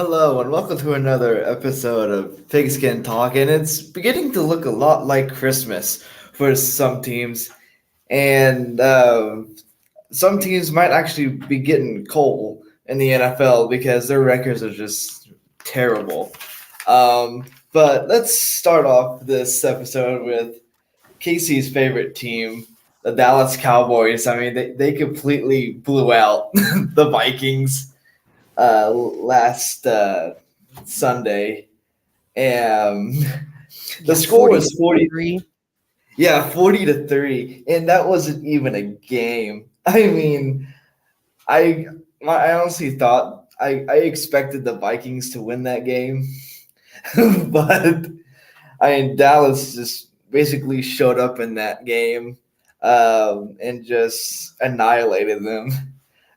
Hello and welcome to another episode of Pigskin Talk, and it's beginning to look a lot like Christmas for some teams, and some teams might actually be getting coal in the NFL because their records are just terrible. But let's start off this episode with Casey's favorite team, the Dallas Cowboys. I mean, they completely blew out the Vikings last Sunday, and the Yeah, score 40 was to 40. 3. Yeah, 40-3, and that wasn't even a game. I mean, I I honestly thought I expected the Vikings to win that game, but I mean Dallas just basically showed up in that game and just annihilated them.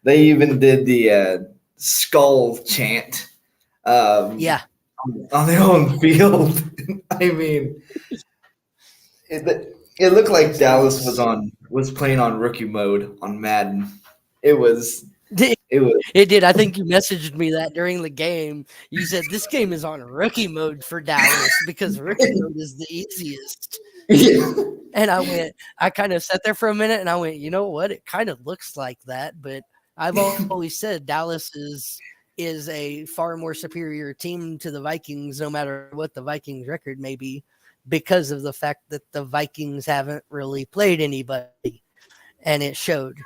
They even did the skull chant um, Yeah. on their own field. I mean, it looked like It Dallas was was playing on rookie mode on Madden. It was it it was did. I think you messaged me that during the game. You said this game is on rookie mode for Dallas because rookie mode is the easiest. yeah. And I kind of sat there for a minute and I went, you know what? It kind of looks like that, but I've always said Dallas is a far more superior team to the Vikings, no matter what the Vikings record may be, because of the fact that the Vikings haven't really played anybody, and it showed.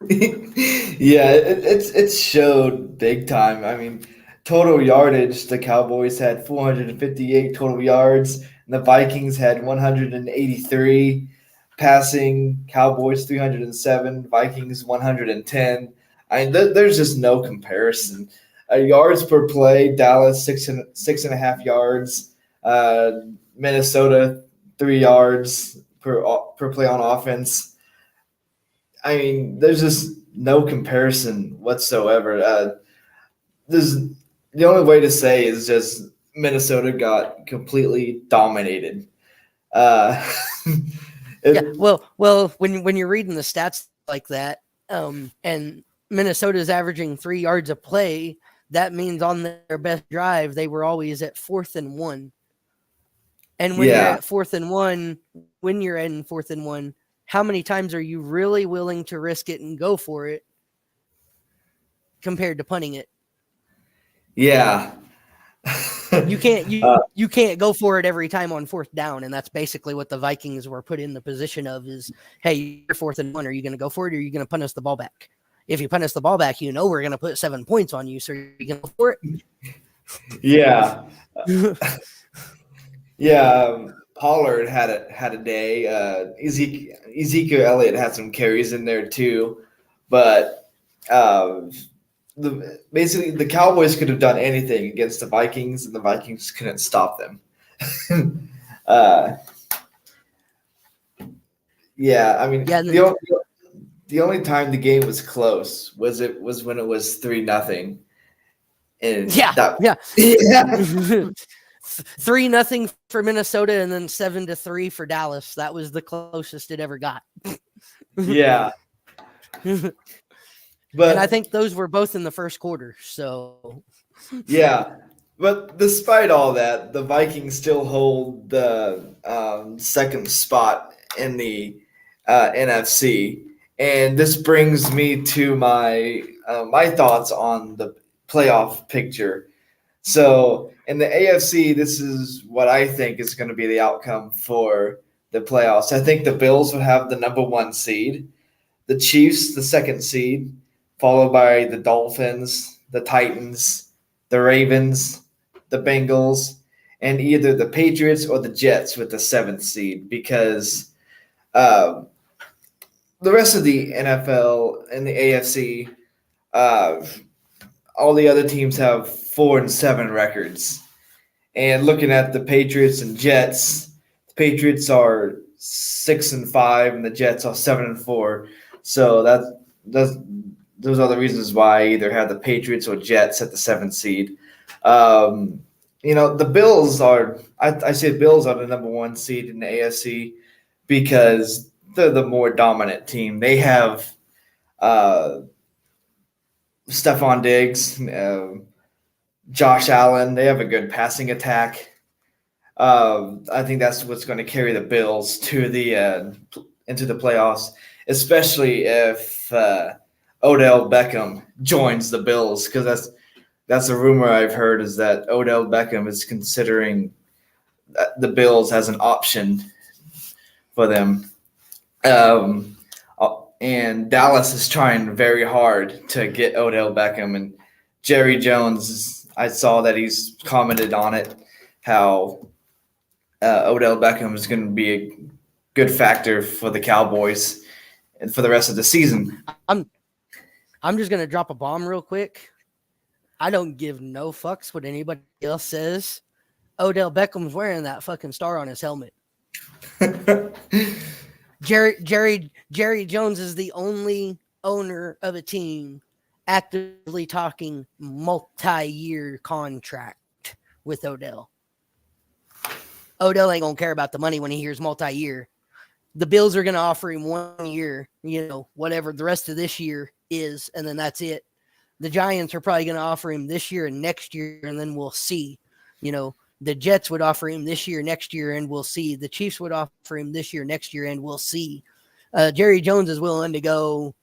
Yeah, it's showed big time. I mean, total yardage, the Cowboys had 458 total yards, and the Vikings had 183. Passing, Cowboys 307, Vikings 110. I mean, there's just no comparison. Yards per play, Dallas six and a half yards, uh, Minnesota 3 yards per play on offense. I mean, there's just no comparison whatsoever. There's the only way to say is just Minnesota got completely dominated. Uh, Yeah, it, well, when you're reading the stats like that, and Minnesota's averaging 3 yards a play, that means on their best drive they were always at 4th and 1. And yeah, when you're in 4th and 1, how many times are you really willing to risk it and go for it compared to punting it? yeah. You can't uh, you can't go for it every time on 4th down, and that's basically what the Vikings were put in the position of is, hey, you're 4th and 1. Are you going to go for it, or are you going to punt us the ball back? If you punt us the ball back, we're going to put 7 points on you, so you're going to go for yeah, it. yeah. Pollard had a day. Ezekiel Elliott had some carries in there too, but basically the Cowboys could have done anything against the Vikings, and the Vikings couldn't stop them. uh, yeah, I mean Yeah, and then the only time the game was close was when it was 3-0, and yeah, that yeah. yeah 3-0 for Minnesota, and then 7-3 for Dallas. That was the closest it ever got. yeah, And I but think those were both in the first quarter. So yeah, but despite all that, the Vikings still hold the second spot in the NFC, and this brings me to my thoughts on the playoff picture. So in the AFC, this is what I think is going to be the outcome for the playoffs. I think the Bills will have the number one seed, the Chiefs the second seed, followed by the Dolphins, the Titans, the Ravens, the Bengals, and either the Patriots or the Jets with the seventh seed because uh, the rest of the NFL and the AFC, uh, all the other teams have 4-7 records. And looking at the Patriots and Jets, the Patriots are 6-5, and the Jets are 7-4. So that's those are the reasons why I either have the Patriots or Jets at the seventh seed. Um, the Bills are. I say Bills are the number one seed in the AFC because they're the more dominant team. They have uh, Stephon Diggs. Josh Allen. They have a good passing attack. I think that's what's going to carry the Bills to the into the playoffs, especially if Odell Beckham joins the Bills, because that's a rumor I've heard, is that Odell Beckham is considering the Bills as an option for them. Um, and Dallas is trying very hard to get Odell Beckham, and Jerry Jones. I saw that he's commented on it, how Odell Beckham is going to be a good factor for the Cowboys and for the rest of the season. I'm just gonna drop a bomb real quick. I don't give no fucks what anybody else says. Odell Beckham's wearing that fucking star on his helmet. Jerry Jones is the only owner of a team actively talking multi-year contract with Odell. Odell ain't gonna care about the money when he hears multi-year. The Bills are gonna offer him 1 year, whatever the rest of this year is, and then that's it. The Giants are probably gonna offer him this year and next year, and then we'll see. The Jets would offer him this year, next year, and we'll see. The Chiefs would offer him this year, next year, and we'll see. Jerry Jones is willing to go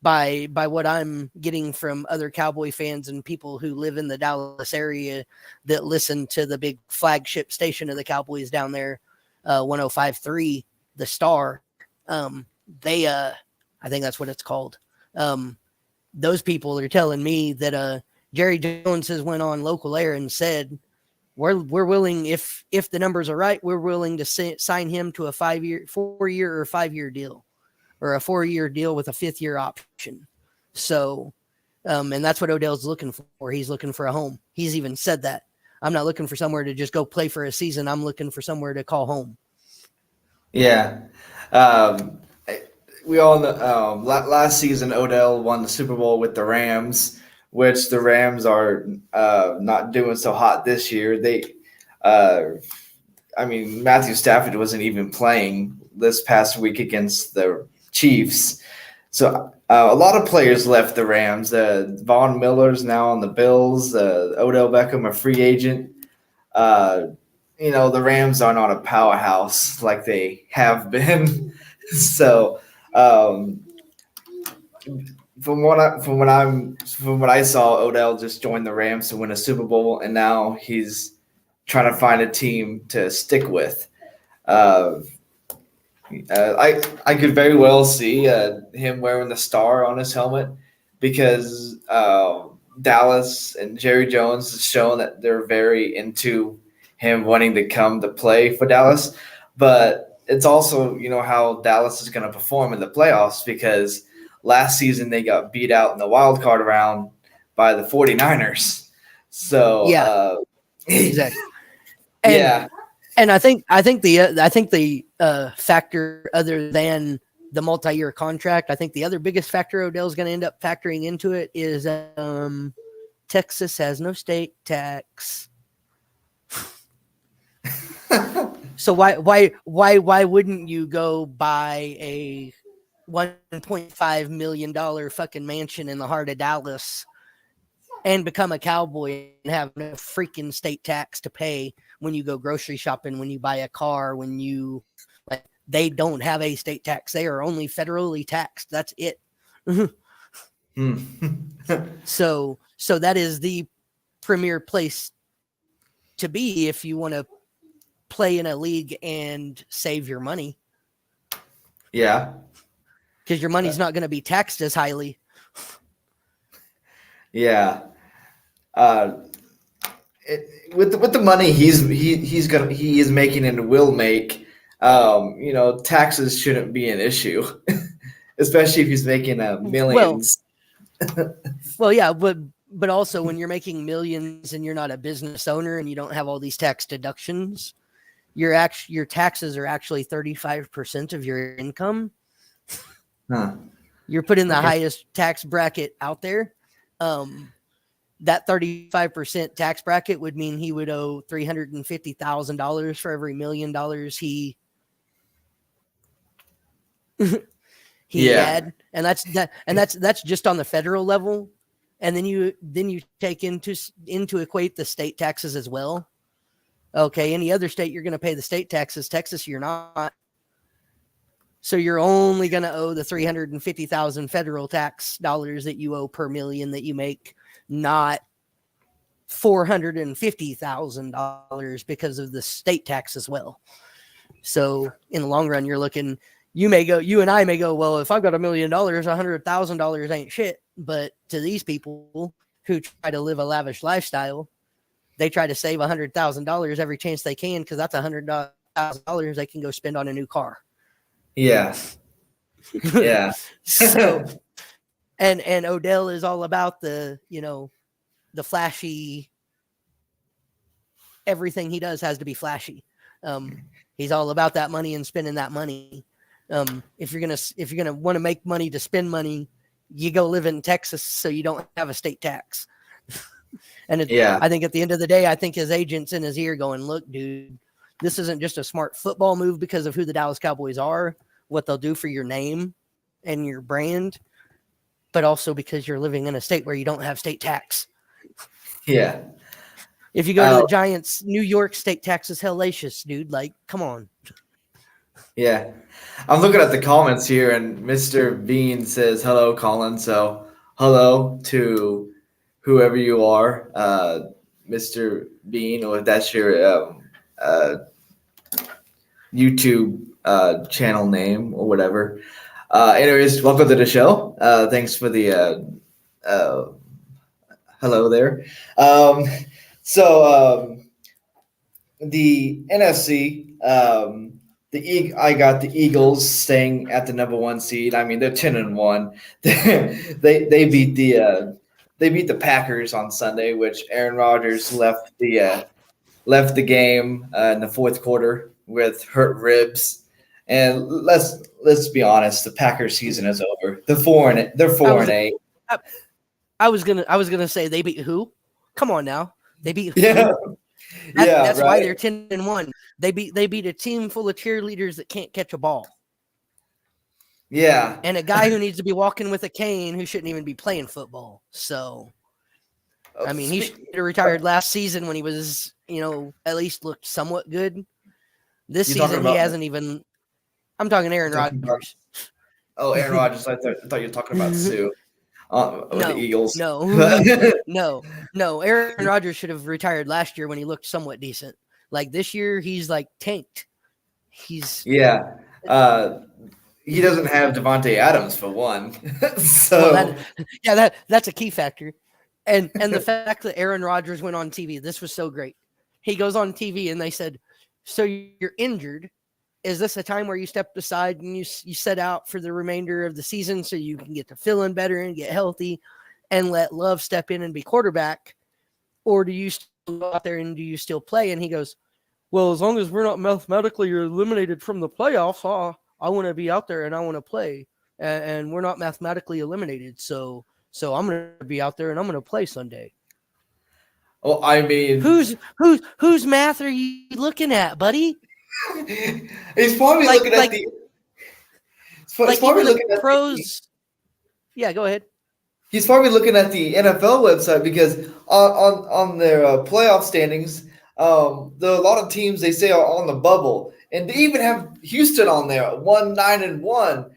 by what I'm getting from other Cowboy fans and people who live in the Dallas area that listen to the big flagship station of the Cowboys down there, 105.3, The Star. I think that's what it's called. Those people are telling me that Jerry Jones has went on local air and said, we're willing, if the numbers are right, we're willing to sign him to a 4-year or 5-year deal, or a 4-year deal with a 5th-year option. So, and that's what Odell's looking for. He's looking for a home. He's even said that. I'm not looking for somewhere to just go play for a season. I'm looking for somewhere to call home. Yeah. We all know last season Odell won the Super Bowl with the Rams, which the Rams are not doing so hot this year. Matthew Stafford wasn't even playing this past week against the Chiefs. So a lot of players left the Rams. Von Miller's now on the Bills. Odell Beckham, a free agent. The Rams are not a powerhouse like they have been. So from what I saw, Odell just joined the Rams to win a Super Bowl, and now he's trying to find a team to stick with. I could very well see him wearing the star on his helmet, because Dallas and Jerry Jones has shown that they're very into him wanting to come to play for Dallas. But it's also, how Dallas is going to perform in the playoffs, because last season they got beat out in the wild card round by the 49ers. So yeah, exactly. Yeah. And I think the factor, other than the multi-year contract, I think the other biggest factor Odell's going to end up factoring into it is Texas has no state tax. So why wouldn't you go buy a $1.5 million fucking mansion in the heart of Dallas and become a Cowboy and have no freaking state tax to pay when you go grocery shopping, when you buy a car, when you they don't have a state tax. They are only federally taxed. That's it. So that is the premier place to be if you want to play in a league and save your money. Yeah. Because your money's not going to be taxed as highly. Yeah. With the money he is making and will make, taxes shouldn't be an issue, especially if he's making millions. Well, yeah, but also when you're making millions and you're not a business owner and you don't have all these tax deductions, your taxes are actually 35% of your income. Huh. You're put in the highest tax bracket out there. That 35% tax bracket would mean he would owe $350,000 for every $1 million he had, and that's just on the federal level. and then you take into equate the state taxes as well. Okay, any other state you're going to pay the state taxes. Texas, you're not. So you're only going to owe the 350,000 federal tax dollars that you owe per million that you make, not $450,000 because of the state tax as well. So in the long run, you're looking. You and I may go, well, if I've got $1 million, $100,000 ain't shit. But to these people who try to live a lavish lifestyle, they try to save $100,000 every chance they can, because that's $100,000 they can go spend on a new car. Yeah. Yeah. So, and Odell is all about the flashy. Everything he does has to be flashy. He's all about that money and spending that money. If you're gonna want to make money to spend money, you go live in Texas so you don't have a state tax. And I think at the end of the day, I think his agent's in his ear going, look, dude, this isn't just a smart football move because of who the Dallas Cowboys are, what they'll do for your name and your brand, but also because you're living in a state where you don't have state tax. Yeah. If you go to the Giants, New York state tax is hellacious, dude. Like, come on. Yeah. I'm looking at the comments here, and Mr. Bean says, hello, Collin. So hello to whoever you are, Mr. Bean, or if that's your YouTube channel name or whatever. Anyways, welcome to the show. Thanks for the hello there. The NFC, I got the Eagles staying at the number 1 seed. I mean, they're 10-1. They beat the Packers on Sunday, which Aaron Rodgers left the game in the fourth quarter with hurt ribs. And let's be honest, the Packers season is over. They're 4-8. I was gonna say they beat who? Come on now, they beat who? Yeah. That's right. Why they're 10-1. They beat a team full of cheerleaders that can't catch a ball. Yeah. And a guy who needs to be walking with a cane who shouldn't even be playing football. So, I mean, he should have retired last season when he was, at least looked somewhat good. This season, he hasn't even. I'm talking Aaron Rodgers. Aaron Rodgers. I thought you were talking about Sue. With the Eagles. No. Aaron Rodgers should have retired last year when he looked somewhat decent. Like this year, he's like tanked. He doesn't have Devontae Adams for one. So that's a key factor. And the fact that Aaron Rodgers went on TV, this was so great. He goes on TV and they said, "So you're injured. Is this a time where you stepped aside and you set out for the remainder of the season so you can get to feeling better and get healthy and let Love step in and be quarterback? Or do you still go out there and do you still play?" And he goes, "Well, as long as we're not mathematically eliminated from the playoffs, I want to be out there and I want to play. And we're not mathematically eliminated. So I'm going to be out there and I'm going to play Sunday." Well, I mean, whose math are you looking at, buddy? He's probably looking at the. He's probably looking at pros. Yeah, go ahead. He's probably looking at the NFL website because on their playoff standings, there are a lot of teams they say are on the bubble, and they even have Houston on there, 9-1,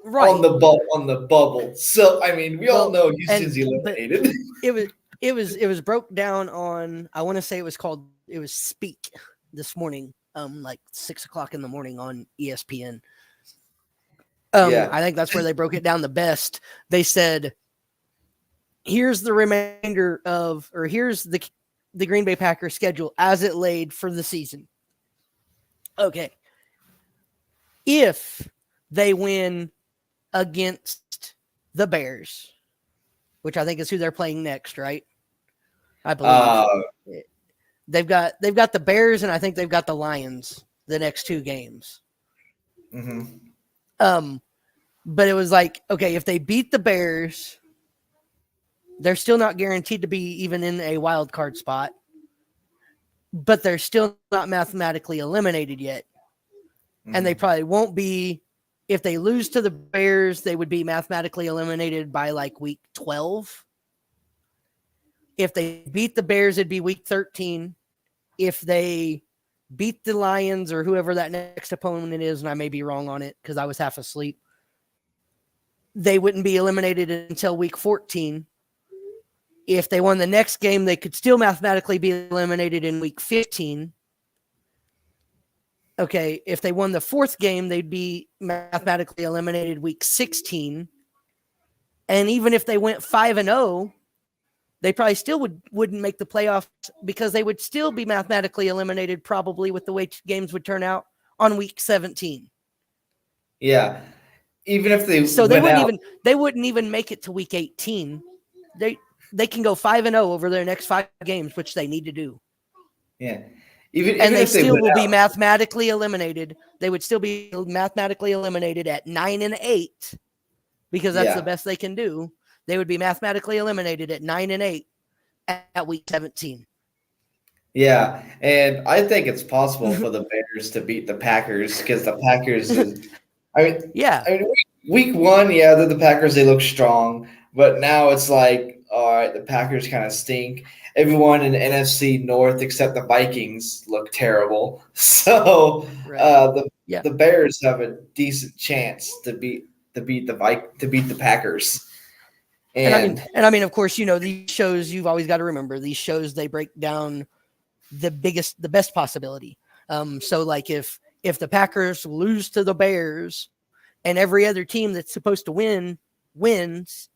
right on the bubble. So I mean, we all know Houston's eliminated. It was broke down on. I want to say it was Speak this morning. Like 6:00 in the morning on ESPN. I think that's where they broke it down the best. They said, here's the remainder here's the Green Bay Packers schedule as it laid for the season. Okay. If they win against the Bears, which I think is who they're playing next, right? I believe. They've got the Bears, and I think they've got the Lions the next 2 games. Mm-hmm. But it was like, okay, if they beat the Bears, they're still not guaranteed to be even in a wild card spot, but they're still not mathematically eliminated yet. Mm-hmm. And they probably won't be. If they lose to the Bears, they would be mathematically eliminated by like week 12. If they beat the Bears, it'd be week 13. If they beat the Lions or whoever that next opponent is, and I may be wrong on it because I was half asleep, they wouldn't be eliminated until week 14. If they won the next game, they could still mathematically be eliminated in week 15. Okay, if they won the fourth game, they'd be mathematically eliminated week 16. And even if they went 5-0, they probably still wouldn't make the playoffs because they would still be mathematically eliminated probably with the way games would turn out on week 17. Yeah. Even if they So went out. they wouldn't even make it to week 18. They can go 5-0 over their next 5 games, which they need to do. Yeah. Even And they if they still went will be out. mathematically eliminated. They would still be mathematically eliminated at 9-8 because that's the Yeah. best they can do. They would be mathematically eliminated at 9-8 at week 17. Yeah. And I think it's possible for the Bears to beat the Packers because the Packers is Yeah. I mean week 1, yeah, the Packers they look strong, but now it's like, all right, the Packers kind of stink. Everyone in the NFC North except the Vikings look terrible. So Right. Yeah. the Bears have a decent chance to beat the Packers. And And I mean, of course, these shows, you've always got to remember these shows, they break down the best possibility. So like if the Packers lose to the Bears and every other team that's supposed to win wins,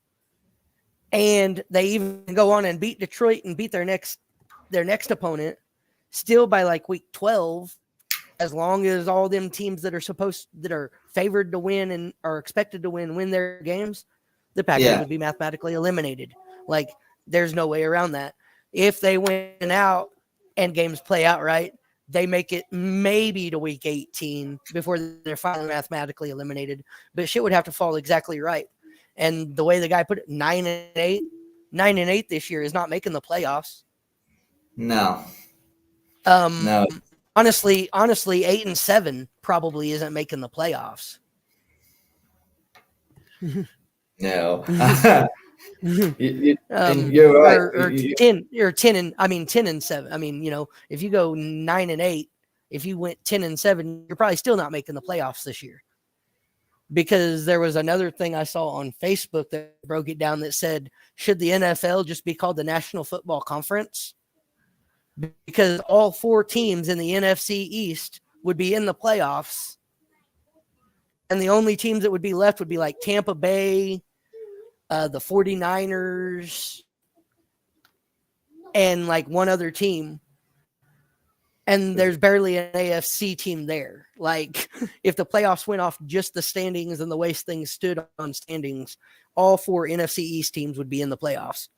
and they even go on and beat Detroit and beat their next opponent, still by like week 12, as long as all them teams that are favored to win and are expected to win their games, the Packers would be mathematically eliminated. Like there's no way around that. If they win out and games play out right, they make it maybe to week 18 before they're finally mathematically eliminated. But shit would have to fall exactly right. And the way the guy put it, 9-8 this year is not making the playoffs. no. Um, No. honestly, 8-7 probably isn't making the playoffs. No. And you're right. Or 10-7. I mean, if you go 9-8, if you went 10-7, you're probably still not making the playoffs this year. Because there was another thing I saw on Facebook that broke it down that said, should the NFL just be called the National Football Conference? Because all 4 teams in the NFC East would be in the playoffs. And the only teams that would be left would be like Tampa Bay, the 49ers, and like one other team. And there's barely an AFC team there. Like, if the playoffs went off just the standings and the way things stood on standings, all 4 NFC East teams would be in the playoffs.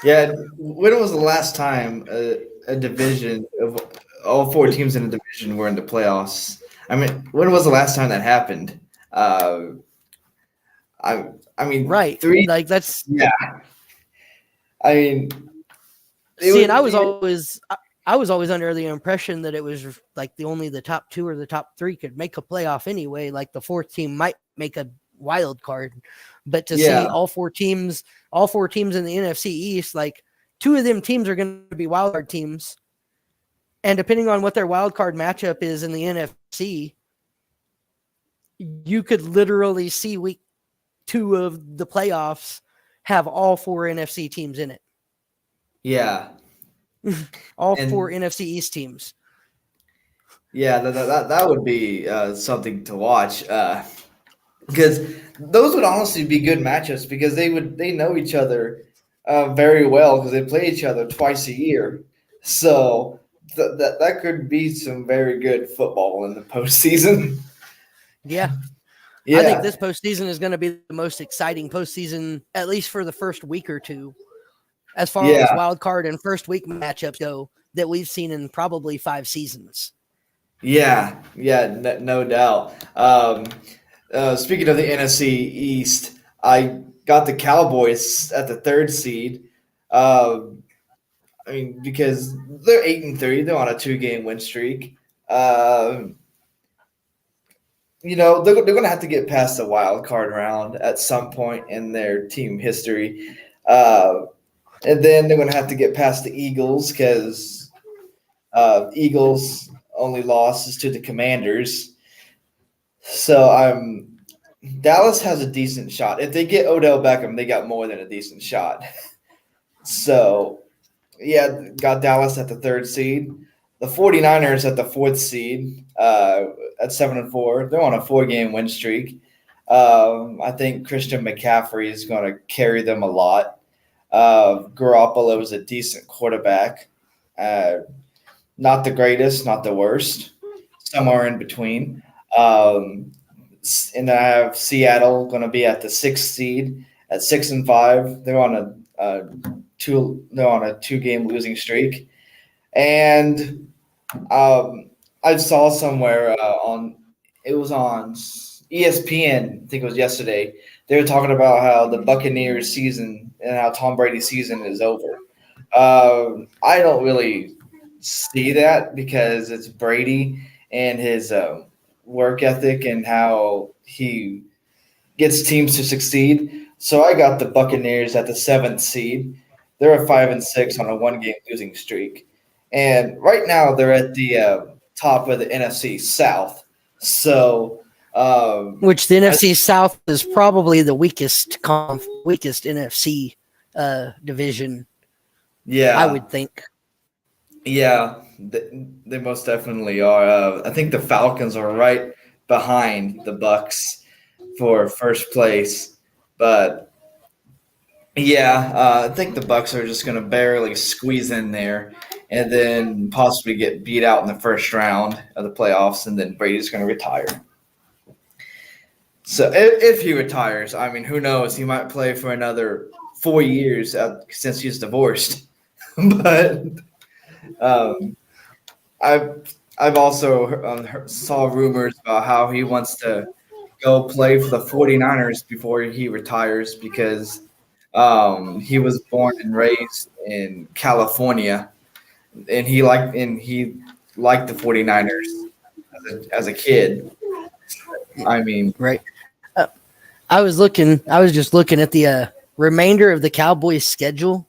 Yeah. When was the last time a division of all 4 teams in a division were in the playoffs? I mean, when was the last time that happened? I mean, Right. 3. Like, that's. Yeah. I mean, And I was always under the impression that it was like only the top 2 or the top 3 could make a playoff anyway. Like the 4th team might make a wild card, but to see all four teams in the NFC East, like 2 of them teams are going to be wild card teams, and depending on what their wild card matchup is in the NFC, you could literally see week 2 of the playoffs have all 4 NFC teams in it. Yeah. All 4 NFC East teams. Yeah, that would be something to watch because those would honestly be good matchups because they know each other very well because they play each other twice a year. So that could be some very good football in the postseason. Yeah. Yeah. I think this postseason is going to be the most exciting postseason, at least for the first week or two, as far as wild card and first week matchups go, that we've seen in probably 5 seasons. Yeah, no doubt. Speaking of the NFC East, I got the Cowboys at the 3rd seed. I mean, because they're 8-3, they're on a 2-game win streak. They're going to have to get past the wild card round at some point in their team history. And then they're going to have to get past the Eagles because Eagles' only loss is to the Commanders. So Dallas has a decent shot. If they get Odell Beckham, they got more than a decent shot. So, yeah, got Dallas at the third seed. The 49ers at the fourth seed at 7-4. They're on a 4-game win streak. I think Christian McCaffrey is going to carry them a lot. Garoppolo is a decent quarterback. Not the greatest, not the worst, somewhere in between. And then I have Seattle going to be at the sixth seed at 6-5. They're on a 2-game losing streak, and I saw somewhere on ESPN. I think it was yesterday. They were talking about how the Buccaneers season and how Tom Brady's season is over. I don't really see that because it's Brady and his work ethic and how he gets teams to succeed. So I got the Buccaneers at the 7th seed. They're a 5-6 on a 1-game losing streak, and right now they're at the top of the NFC South. So, which the NFC South is probably the weakest NFC division. Yeah, I would think. Yeah, they most definitely are. I think the Falcons are right behind the Bucks for first place, but yeah, I think the Bucks are just going to barely squeeze in there, and then possibly get beat out in the first round of the playoffs, and then Brady's going to retire. So if he retires, I mean, who knows? He might play for another 4 years since he's divorced, but. I've also saw rumors about how he wants to go play for the 49ers before he retires because he was born and raised in California, and he liked the 49ers as a kid. I mean, right. I was just looking at the remainder of the Cowboys schedule.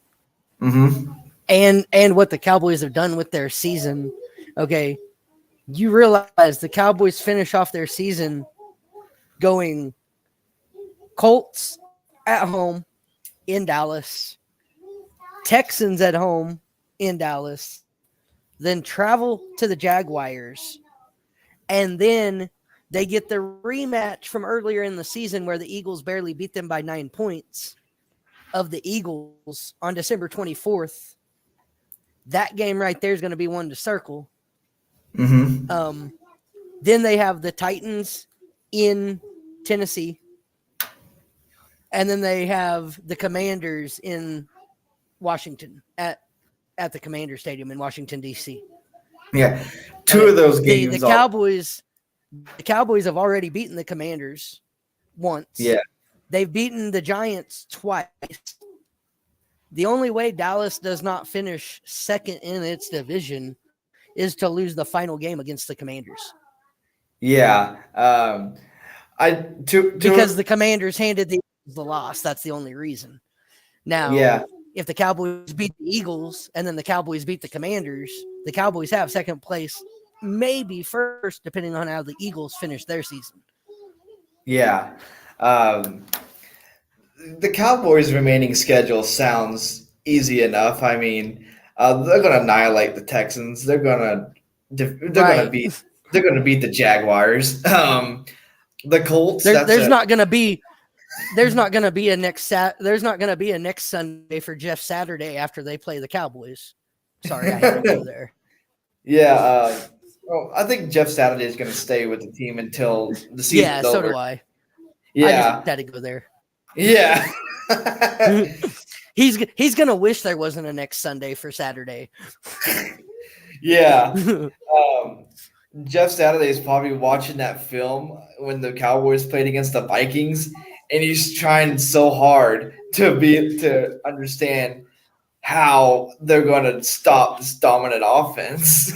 Mm-hmm. And what the Cowboys have done with their season. Okay, you realize the Cowboys finish off their season going Colts at home in Dallas, Texans at home in Dallas, then travel to the Jaguars, and then they get the rematch from earlier in the season where the Eagles barely beat them by 9 points of the Eagles on December 24th. That game right there is going to be one to circle. Mm-hmm. Then they have the Titans in Tennessee. And then they have the Commanders in Washington at the Commander Stadium in Washington, D.C. Yeah. Two of those games. The Cowboys have already beaten the Commanders once. Yeah. They've beaten the Giants twice. The only way Dallas does not finish second in its division is to lose the final game against the Commanders. Yeah. Because the Commanders handed the loss. That's the only reason. Now, if the Cowboys beat the Eagles and then the Cowboys beat the Commanders, the Cowboys have second place, maybe first, depending on how the Eagles finish their season. Yeah. The Cowboys' remaining schedule sounds easy enough. I mean, they're going to annihilate the Texans. They're going to beat the Jaguars. The Colts. There's not going to be a next Sunday for Jeff Saturday after they play the Cowboys. Sorry, I had to go there. Yeah. I think Jeff Saturday is going to stay with the team until the season's over. Yeah, so do I. Yeah. I just had to go there. Yeah. He's gonna wish there wasn't a next Sunday for Saturday. Yeah. Jeff Saturday is probably watching that film when the Cowboys played against the Vikings, and he's trying so hard to understand how they're going to stop this dominant offense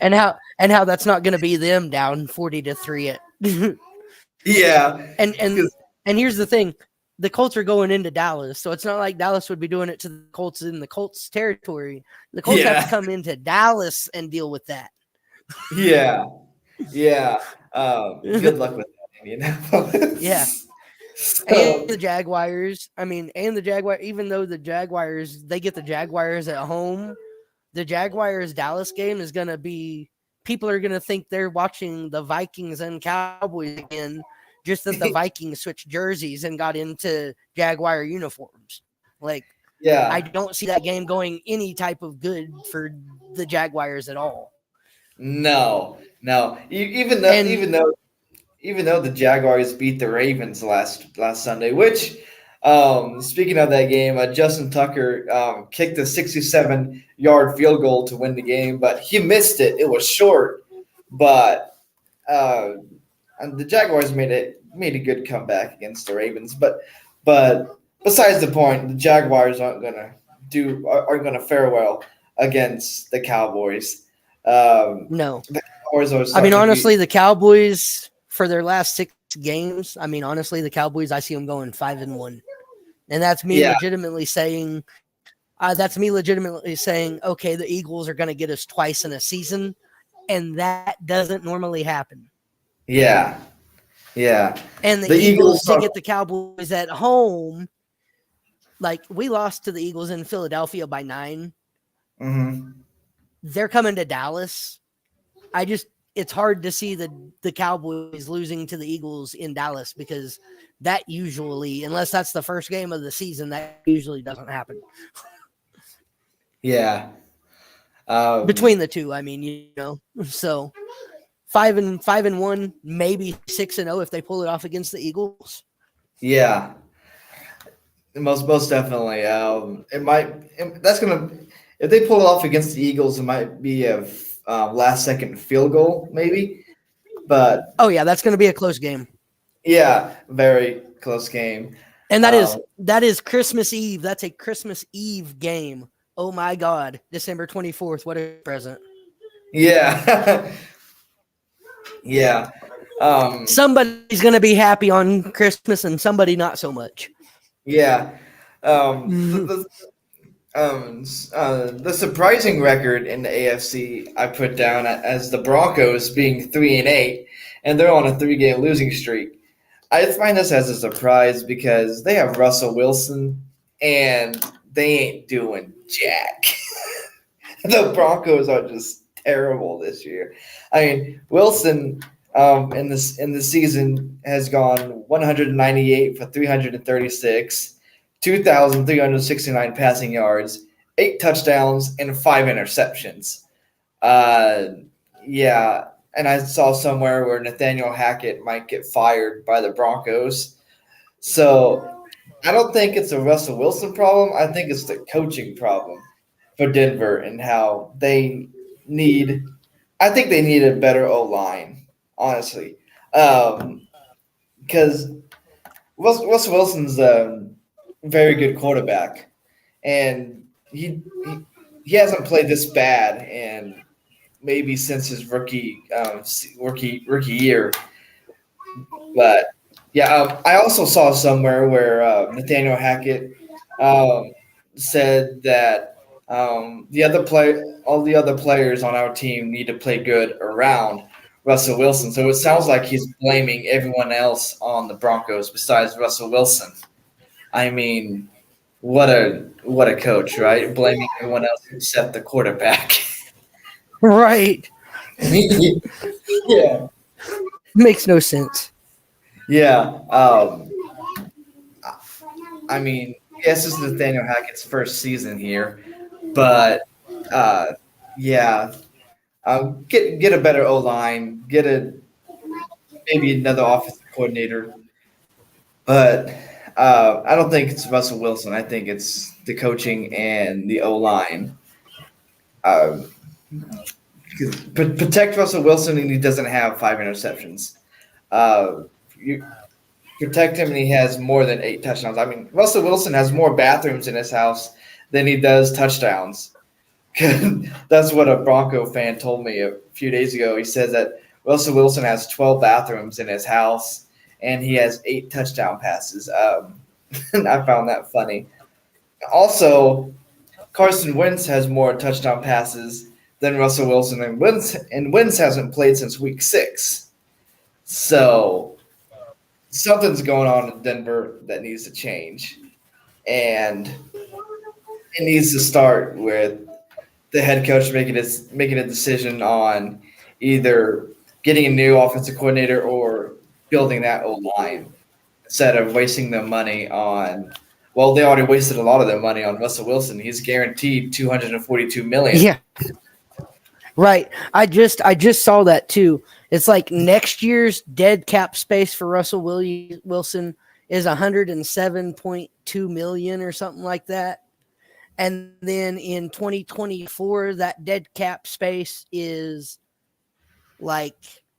and how that's not going to be them down 40-3 at yeah. And here's the thing. the Colts are going into Dallas, so it's not like Dallas would be doing it to the Colts in the Colts territory. The Colts have to Yeah. come into Dallas and deal with that. Yeah. Yeah. Good luck with that, Yeah. Indianapolis. And So the Jaguars. I mean, and the Jaguar, even though the Jaguars, they get the Jaguars at home, the Jaguars Dallas game is going to be, people are going to think they're watching the Vikings and Cowboys again, just that the Vikings switched jerseys and got into Jaguar uniforms. Like, I yeah. don't see that game going any type of good for the Jaguars at all. No. No. And Even though the Jaguars beat the Ravens last Sunday, which speaking of that game, Justin Tucker kicked a 67-yard field goal to win the game, but he missed it. It was short, but uh, and the Jaguars made a good comeback against the Ravens. But besides the point, the Jaguars aren't gonna fare well against the Cowboys. no, The Cowboys are I mean, starting to be honestly, the Cowboys for their last 6 games, I mean, honestly, the Cowboys, I see them going 5-1. And that's me yeah legitimately saying, okay, the Eagles are going to get us twice in a season. And that doesn't normally happen. yeah yeah. And the The Eagles Eagles to are. get the Cowboys at home, like we lost to the Eagles in Philadelphia by 9. Mhm. They're coming to Dallas. It's hard to see the Cowboys losing to the Eagles in Dallas because that usually, unless that's the first game of the season, that usually doesn't happen. Yeah. Between the two, I mean, so 5-1, maybe 6-0 if they pull it off against the Eagles. Yeah. Most definitely. That's gonna if they pull it off against the Eagles, it might be a last second field goal maybe. But Oh yeah, that's going to be a close game. yeah, very close game. And Um, that is Christmas Eve. That's a Christmas Eve game. Oh my God, December 24th. What a present. yeah. Yeah. Um, Somebody's going to be happy on Christmas and somebody not so much. yeah. The surprising record in the AFC I put down as the Broncos being 3-8, and they're on a 3-game losing streak. I find this as a surprise because they have Russell Wilson, and they ain't doing jack. The Broncos are just terrible this year. I mean, Wilson in the season has gone 198 for 336, 2,369 passing yards, 8 touchdowns, and 5 interceptions. Uh, yeah, and I saw somewhere where Nathaniel Hackett might get fired by the Broncos. So I don't think it's a Russell Wilson problem. I think it's the coaching problem for Denver and how they need. I think they need a better O line, honestly, because Russell Wilson's a very good quarterback, and he hasn't played this bad, and maybe since his rookie year. But yeah, I also saw somewhere where Nathaniel Hackett um, said that all the other players on our team need to play good around Russell Wilson. So it sounds like he's blaming everyone else on the Broncos besides Russell Wilson. I mean, what a coach, right? Blaming everyone else except the quarterback. Right. Yeah. Makes no sense. Yeah. I mean, yes, this is Nathaniel Hackett's first season here, but uh, yeah, get a better O line, get a maybe another offensive coordinator, but I don't think it's Russell Wilson. I think it's the coaching and the O line. Uh, protect Russell Wilson, and he doesn't have 5 interceptions. You protect him, and he has more than 8 touchdowns. I mean, Russell Wilson has more bathrooms in his house than he does touchdowns. That's what a Bronco fan told me a few days ago. He says that Russell Wilson has 12 bathrooms in his house, and he has 8 touchdown passes. I found that funny. Also, Carson Wentz has more touchdown passes than Russell Wilson, and Wentz hasn't played since week 6. So something's going on in Denver that needs to change, and it needs to start with the head coach making a decision on either getting a new offensive coordinator or building that O line instead of wasting the money on. Well, they already wasted a lot of their money on Russell Wilson. He's guaranteed 242 million. Yeah, right. I just saw that too. It's like next year's dead cap space for Wilson is 107.2 million or something like that. And then in 2024, that dead cap space is like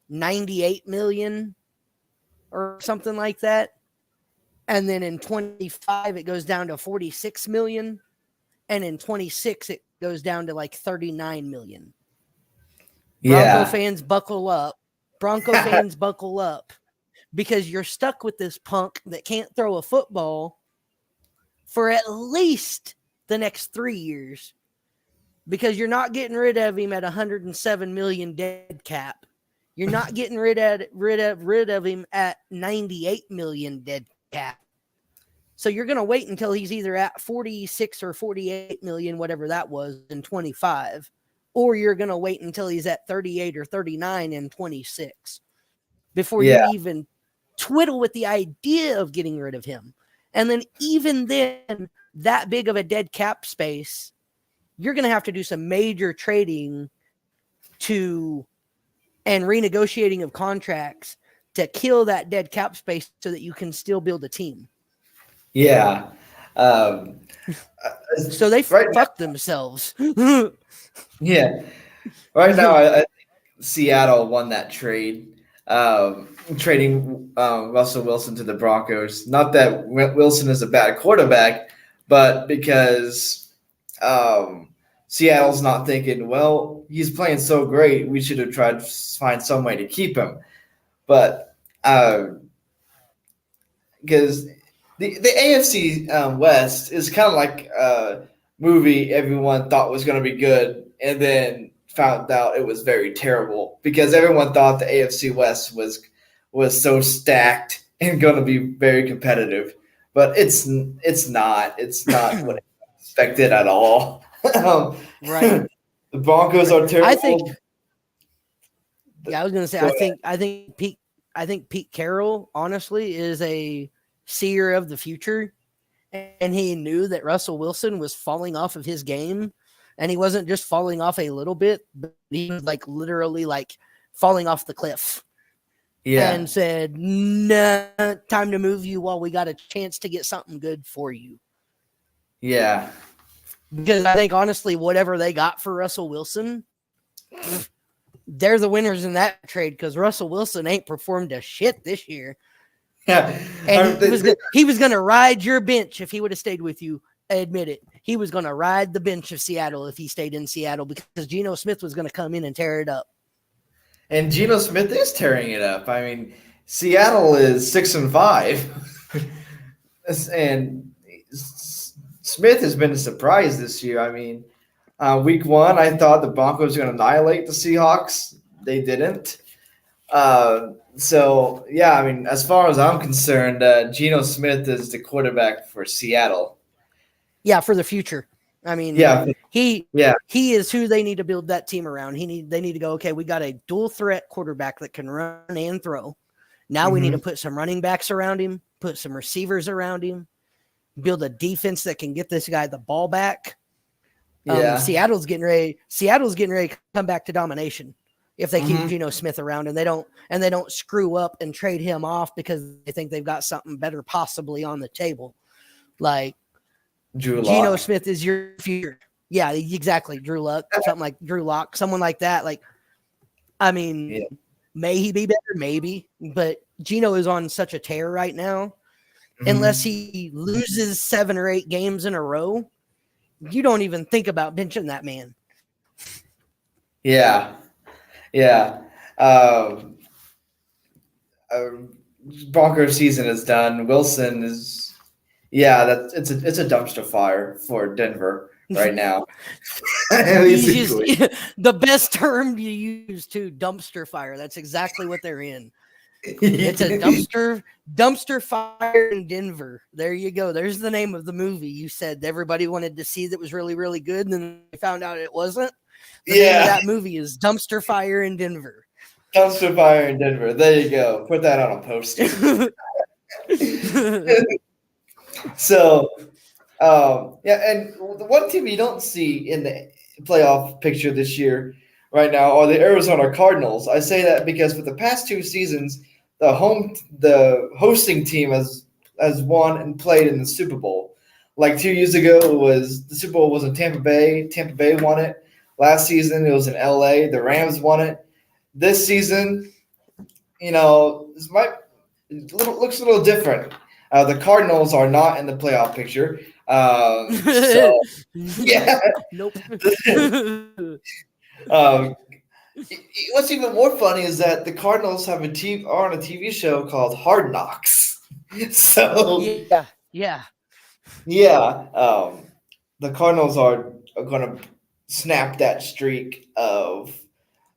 98 million or something like that. And then in 25, it goes down to 46 million. And in 26, it goes down to like 39 million. Bronco Yeah. fans, buckle up. Bronco fans, buckle up. Because you're stuck with this punk that can't throw a football for at least the next 3 years. Because you're not getting rid of him at 107 million dead cap. You're not getting rid of him at 98 million dead cap. So you're going to wait until he's either at 46 or 48 million, whatever that was, in 25, or you're going to wait until he's at 38 or 39 in 26 before you Yeah. even twiddle with the idea of getting rid of him. And then even then, that big of a dead cap space, you're going to have to do some major trading and renegotiating of contracts to kill that dead cap space so that you can still build a team. Yeah. Um, So they right fucked themselves. Yeah. Right now, I think Seattle won that trade, trading Russell Wilson to the Broncos. Not that Wilson is a bad quarterback, but because Seattle's not thinking, well, he's playing so great, we should have tried to find some way to keep him. But because the AFC West is kind of like a movie everyone thought was going to be good, and then found out it was very terrible because everyone thought the AFC West was so stacked and going to be very competitive, but it's not what I expected at all. Right. The Broncos are terrible. I think. Yeah, I was gonna say. Go I think Pete Carroll honestly is a seer of the future, and he knew that Russell Wilson was falling off of his game, and he wasn't just falling off a little bit, but he was like literally like falling off the cliff. Yeah. And said, "Nah, time to move you while we got a chance to get something good for you." Yeah. Because I think honestly, whatever they got for Russell Wilson, they're the winners in that trade because Russell Wilson ain't performed a shit this year. Yeah. And he was going to ride your bench if he would have stayed with you. Admit it. He was going to ride the bench of Seattle if he stayed in Seattle because Geno Smith was going to come in and tear it up. And Geno Smith is tearing it up. I mean, Seattle is 6-5, and Smith has been a surprise this year. I mean, week 1, I thought the Broncos were going to annihilate the Seahawks. They didn't. So yeah, I mean, as far as I'm concerned, Geno Smith is the quarterback for Seattle. Yeah, for the future. I mean, he is who they need to build that team around. They need to go, okay, we got a dual threat quarterback that can run and throw. Now we need to put some running backs around him, put some receivers around him, build a defense that can get this guy the ball back. Yeah. Seattle's getting ready to come back to domination if they keep Geno Smith around and they don't screw up and trade him off because they think they've got something better possibly on the table. Like Geno Smith is your future. Yeah, exactly. Drew Luck, something like Drew Lock, someone like that. Like, I mean, may he be better? Maybe, but Geno is on such a tear right now. Unless he loses 7 or 8 games in a row, you don't even think about benching that man. Yeah. Broncos season is done. Wilson is Yeah, it's a dumpster fire for Denver right now. Easiest, Basically. the best term you use too, dumpster fire. That's exactly what they're in. It's a dumpster fire in Denver. There you go. There's the name of the movie you said everybody wanted to see that was really, really good, and then they found out it wasn't. The name of Yeah, that movie is Dumpster Fire in Denver. dumpster fire in Denver. There you go. Put that on a poster. So, yeah, and the one team you don't see in the playoff picture this year right now are the Arizona Cardinals. I say that because for the past 2 seasons, the hosting team has won and played in the Super Bowl. Like 2 years ago, it was the Super Bowl was in Tampa Bay. Tampa Bay won it. Last season, it was in LA. The Rams won it. This season, this might looks a little different. The Cardinals are not in the playoff picture. So yeah. Nope. um, what's even more funny is that the Cardinals are on a TV show called Hard Knocks. So yeah. yeah, the Cardinals are going to snap that streak of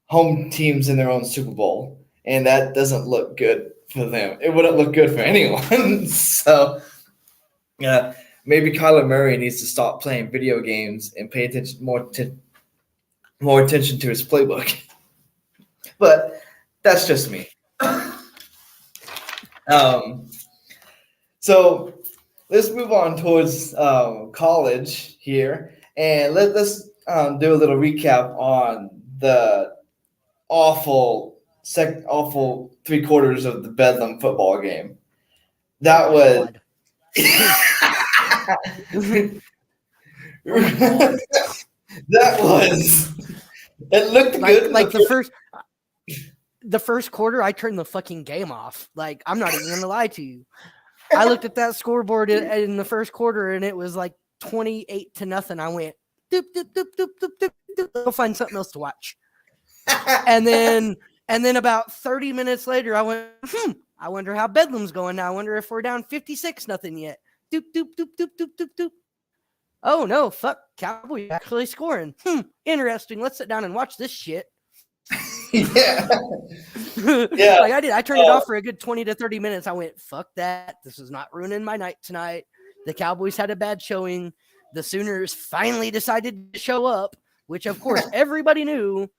home teams in their own Super Bowl, and that doesn't look good for them. It wouldn't look good for anyone. So, maybe Kyler Murray needs to stop playing video games and pay attention more attention to his playbook. But that's just me. Um, so let's move on towards college here, and let's do a little recap on the awful 3 quarters of the Bedlam football game. That was. Oh my God. That was. It looked good. Like the first quarter, I turned the fucking game off. Like, I'm not even gonna lie to you. I looked at that scoreboard in the first quarter, and it was like 28-0. I went, doop, doop, doop, doop, doop, doop, doop. Go find something else to watch. And then about 30 minutes later, I went, I wonder how Bedlam's going now. I wonder if we're down 56-0 yet. Doop, doop, doop, doop, doop, doop, doop. Oh no, fuck, Cowboys actually scoring. Interesting. Let's sit down and watch this shit. Yeah. Yeah. Like I did. I turned it off for a good 20 to 30 minutes. I went, fuck that. This is not ruining my night tonight. The Cowboys had a bad showing. The Sooners finally decided to show up, which of course everybody knew.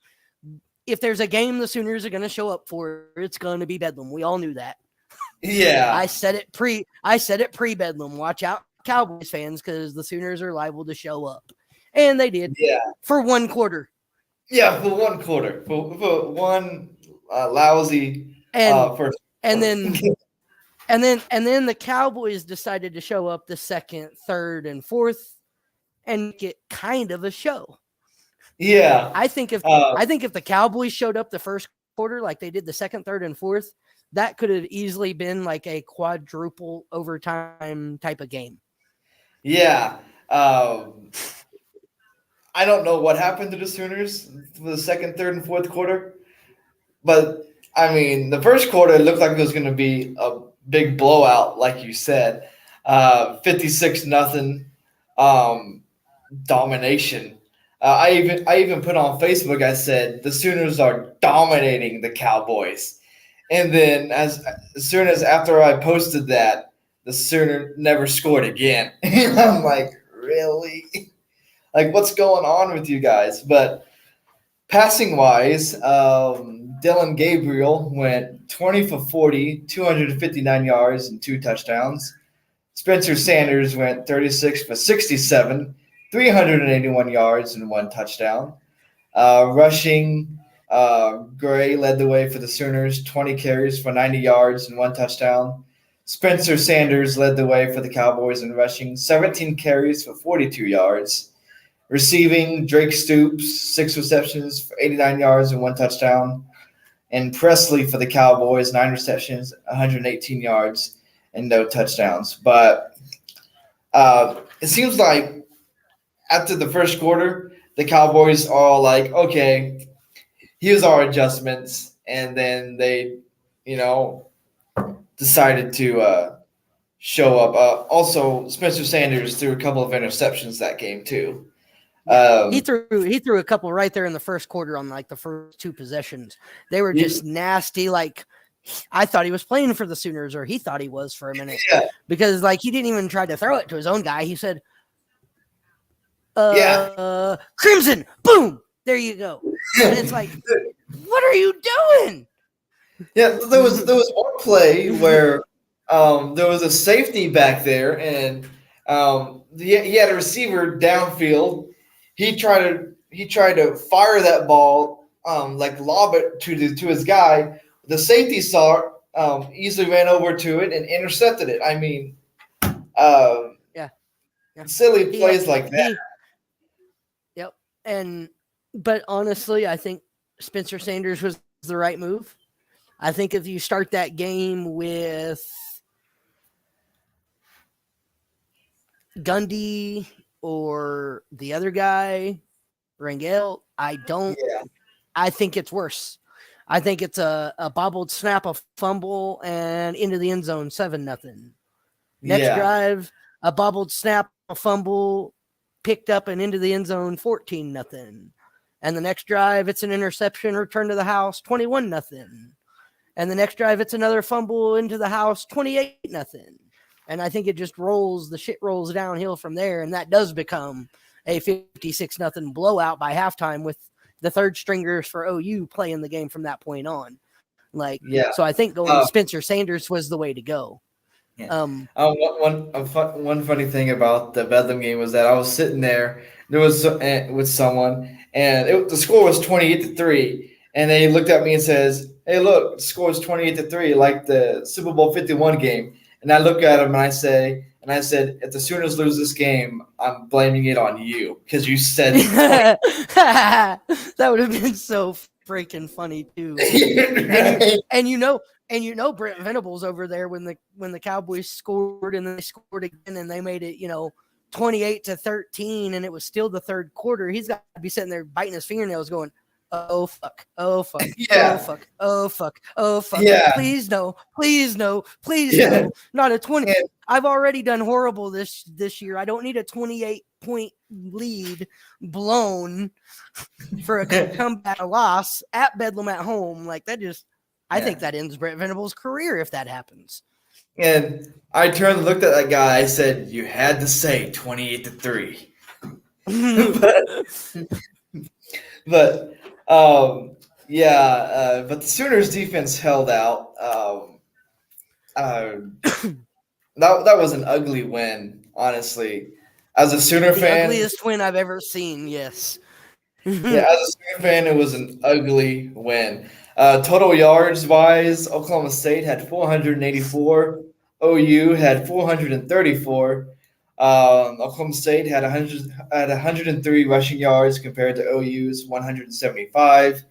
If there's a game the Sooners are going to show up for, it's going to be Bedlam. We all knew that. Yeah. I said it pre Bedlam. Watch out, Cowboys fans, because the Sooners are liable to show up. And they did. Yeah. For one quarter. Yeah, for one quarter. For one lousy first and quarter. then the Cowboys decided to show up the second, third, and fourth and make it kind of a show. Yeah. I think if the Cowboys showed up the first quarter like they did the second, third, and fourth, that could have easily been like a quadruple overtime type of game. Yeah. I don't know what happened to the Sooners for the second, third, and fourth quarter. But, I mean, the first quarter looked like it was going to be a big blowout, like you said. 56-0 domination. I even put on Facebook, I said, the Sooners are dominating the Cowboys. And then as soon as after I posted that, the Sooner never scored again. And I'm like, really? Like, what's going on with you guys? But passing wise, Dylan Gabriel went 20 for 40, 259 yards and 2 touchdowns. Spencer Sanders went 36 for 67, 381 yards and 1 touchdown. Rushing, Gray led the way for the Sooners, 20 carries for 90 yards and 1 touchdown. Spencer Sanders led the way for the Cowboys in rushing, 17 carries for 42 yards. Receiving, Drake Stoops, 6 receptions for 89 yards and 1 touchdown. And Presley for the Cowboys, 9 receptions, 118 yards, and no touchdowns. But it seems like after the first quarter, the Cowboys are all like, okay, here's our adjustments. And then they, decided to show up. Also, Spencer Sanders threw a couple of interceptions that game too. Yeah, he threw a couple right there in the first quarter on like the first two possessions. They were just nasty. Like I thought he was playing for the Sooners, or he thought he was for a minute, because like he didn't even try to throw it to his own guy. He said, Crimson, boom, there you go. And it's like, what are you doing? Yeah, there was one play where there was a safety back there, and he had a receiver downfield. He tried to fire that ball, like lob it to his guy. The safety saw it, easily ran over to it and intercepted it. I mean, yeah. silly plays like that. Yep. But honestly, I think Spencer Sanders was the right move. I think if you start that game with Gundy or the other guy, Rangel, I think it's worse. I think it's a bobbled snap, a fumble, and into the end zone, 7-0. Next drive, a bobbled snap, a fumble, picked up and into the end zone, 14-0. And the next drive, it's an interception, return to the house, 21-0. And the next drive, it's another fumble into the house, 28-0. And I think it just the shit rolls downhill from there. And that does become a 56-0 blowout by halftime, with the third stringers for OU playing the game from that point on. So I think going to Spencer Sanders was the way to go. Yeah. One funny thing about the Bedlam game was that I was sitting there with someone, and the score was 28-3, and they looked at me and says, "Hey, look, the score is 28-3, like the Super Bowl 51 game." And I look at him and I said, "If the Sooners lose this game, I'm blaming it on you because you said." That would have been so freaking funny too. And Brent Venables over there when the Cowboys scored and then they scored again and they made it 28-13, and it was still the third quarter. He's got to be sitting there biting his fingernails, going, "Oh fuck! Oh fuck! Oh fuck! Oh fuck! Oh fuck! Yeah. Please no! Please no! Please no! Not a 20. I've already done horrible this year. I don't need a 28-point lead blown for a comeback loss at Bedlam at home. Like that just." I think that ends Brent Venables' career if that happens. And I turned and looked at that guy. I said, "You had to say 28-3." but the Sooners defense held out. That was an ugly win, honestly. As a Sooner fan, the ugliest win I've ever seen. Yes. As a Sooner fan, it was an ugly win. Total yards wise, Oklahoma State had 484. OU had 434. Oklahoma State had 103 rushing yards compared to OU's 175.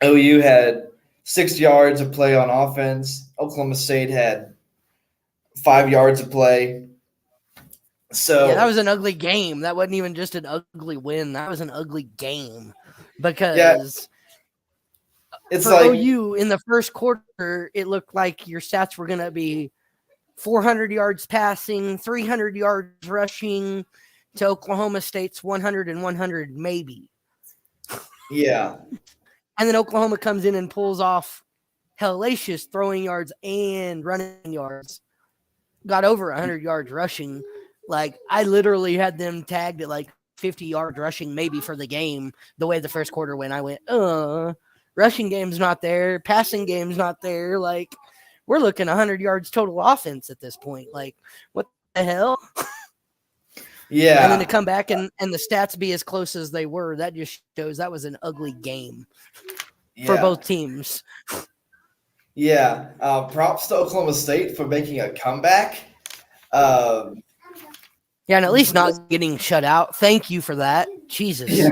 OU had 6 yards of play on offense. Oklahoma State had 5 yards of play. So that was an ugly game. That wasn't even just an ugly win. That was an ugly game because it's for OU in the first quarter, it looked like your stats were going to be 400 yards passing, 300 yards rushing, to Oklahoma State's 100 and 100 maybe. Yeah. And then Oklahoma comes in and pulls off hellacious throwing yards and running yards. Got over 100 yards rushing. Like, I literally had them tagged at like 50 yards rushing maybe for the game. The way the first quarter went, I went, rushing game's not there. Passing game's not there. Like, we're looking 100 yards total offense at this point. Like, what the hell? Yeah. And then to come back and the stats be as close as they were, that just shows that was an ugly game for both teams. Yeah. Props to Oklahoma State for making a comeback. And at least not getting shut out. Thank you for that. Jesus. Yeah.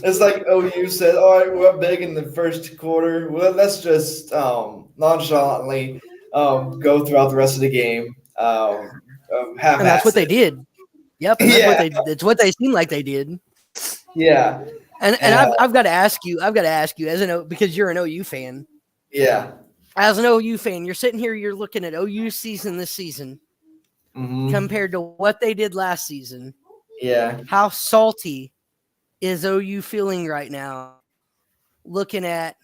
It's like OU said, all right, we're up big in the first quarter. Well, let's just nonchalantly go throughout the rest of the game. And that's what they did. Yep. And that's what they seemed like they did. Yeah. And I've got to ask you, because you're an OU fan. Yeah. as an OU fan, you're sitting here, you're looking at OU season this season compared to what they did last season. Yeah. How salty is OU feeling right now? Looking at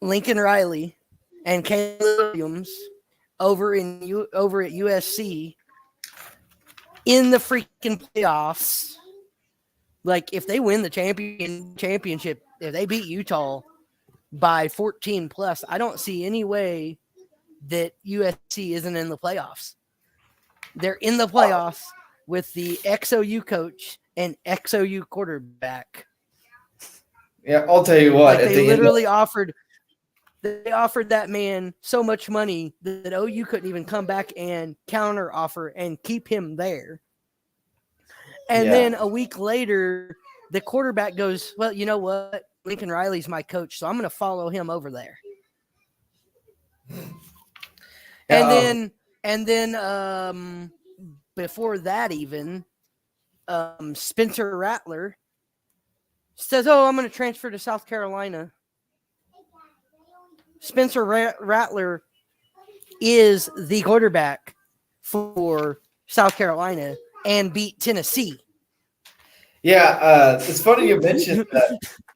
Lincoln Riley and Caleb Williams over at USC in the freaking playoffs. Like, if they win the championship, if they beat Utah by 14 plus, I don't see any way that USC isn't in the playoffs. They're in the playoffs with the XOU coach and XOU quarterback. Yeah, I'll tell you what. Like, they literally offered that man so much money that OU couldn't even come back and counter offer and keep him there. And then a week later, the quarterback goes, well, you know what? Lincoln Riley's my coach, so I'm going to follow him over there. And then before that even, Spencer Rattler says, oh, I'm going to transfer to South Carolina. Spencer Rattler is the quarterback for South Carolina and beat Tennessee. Yeah, it's funny you mentioned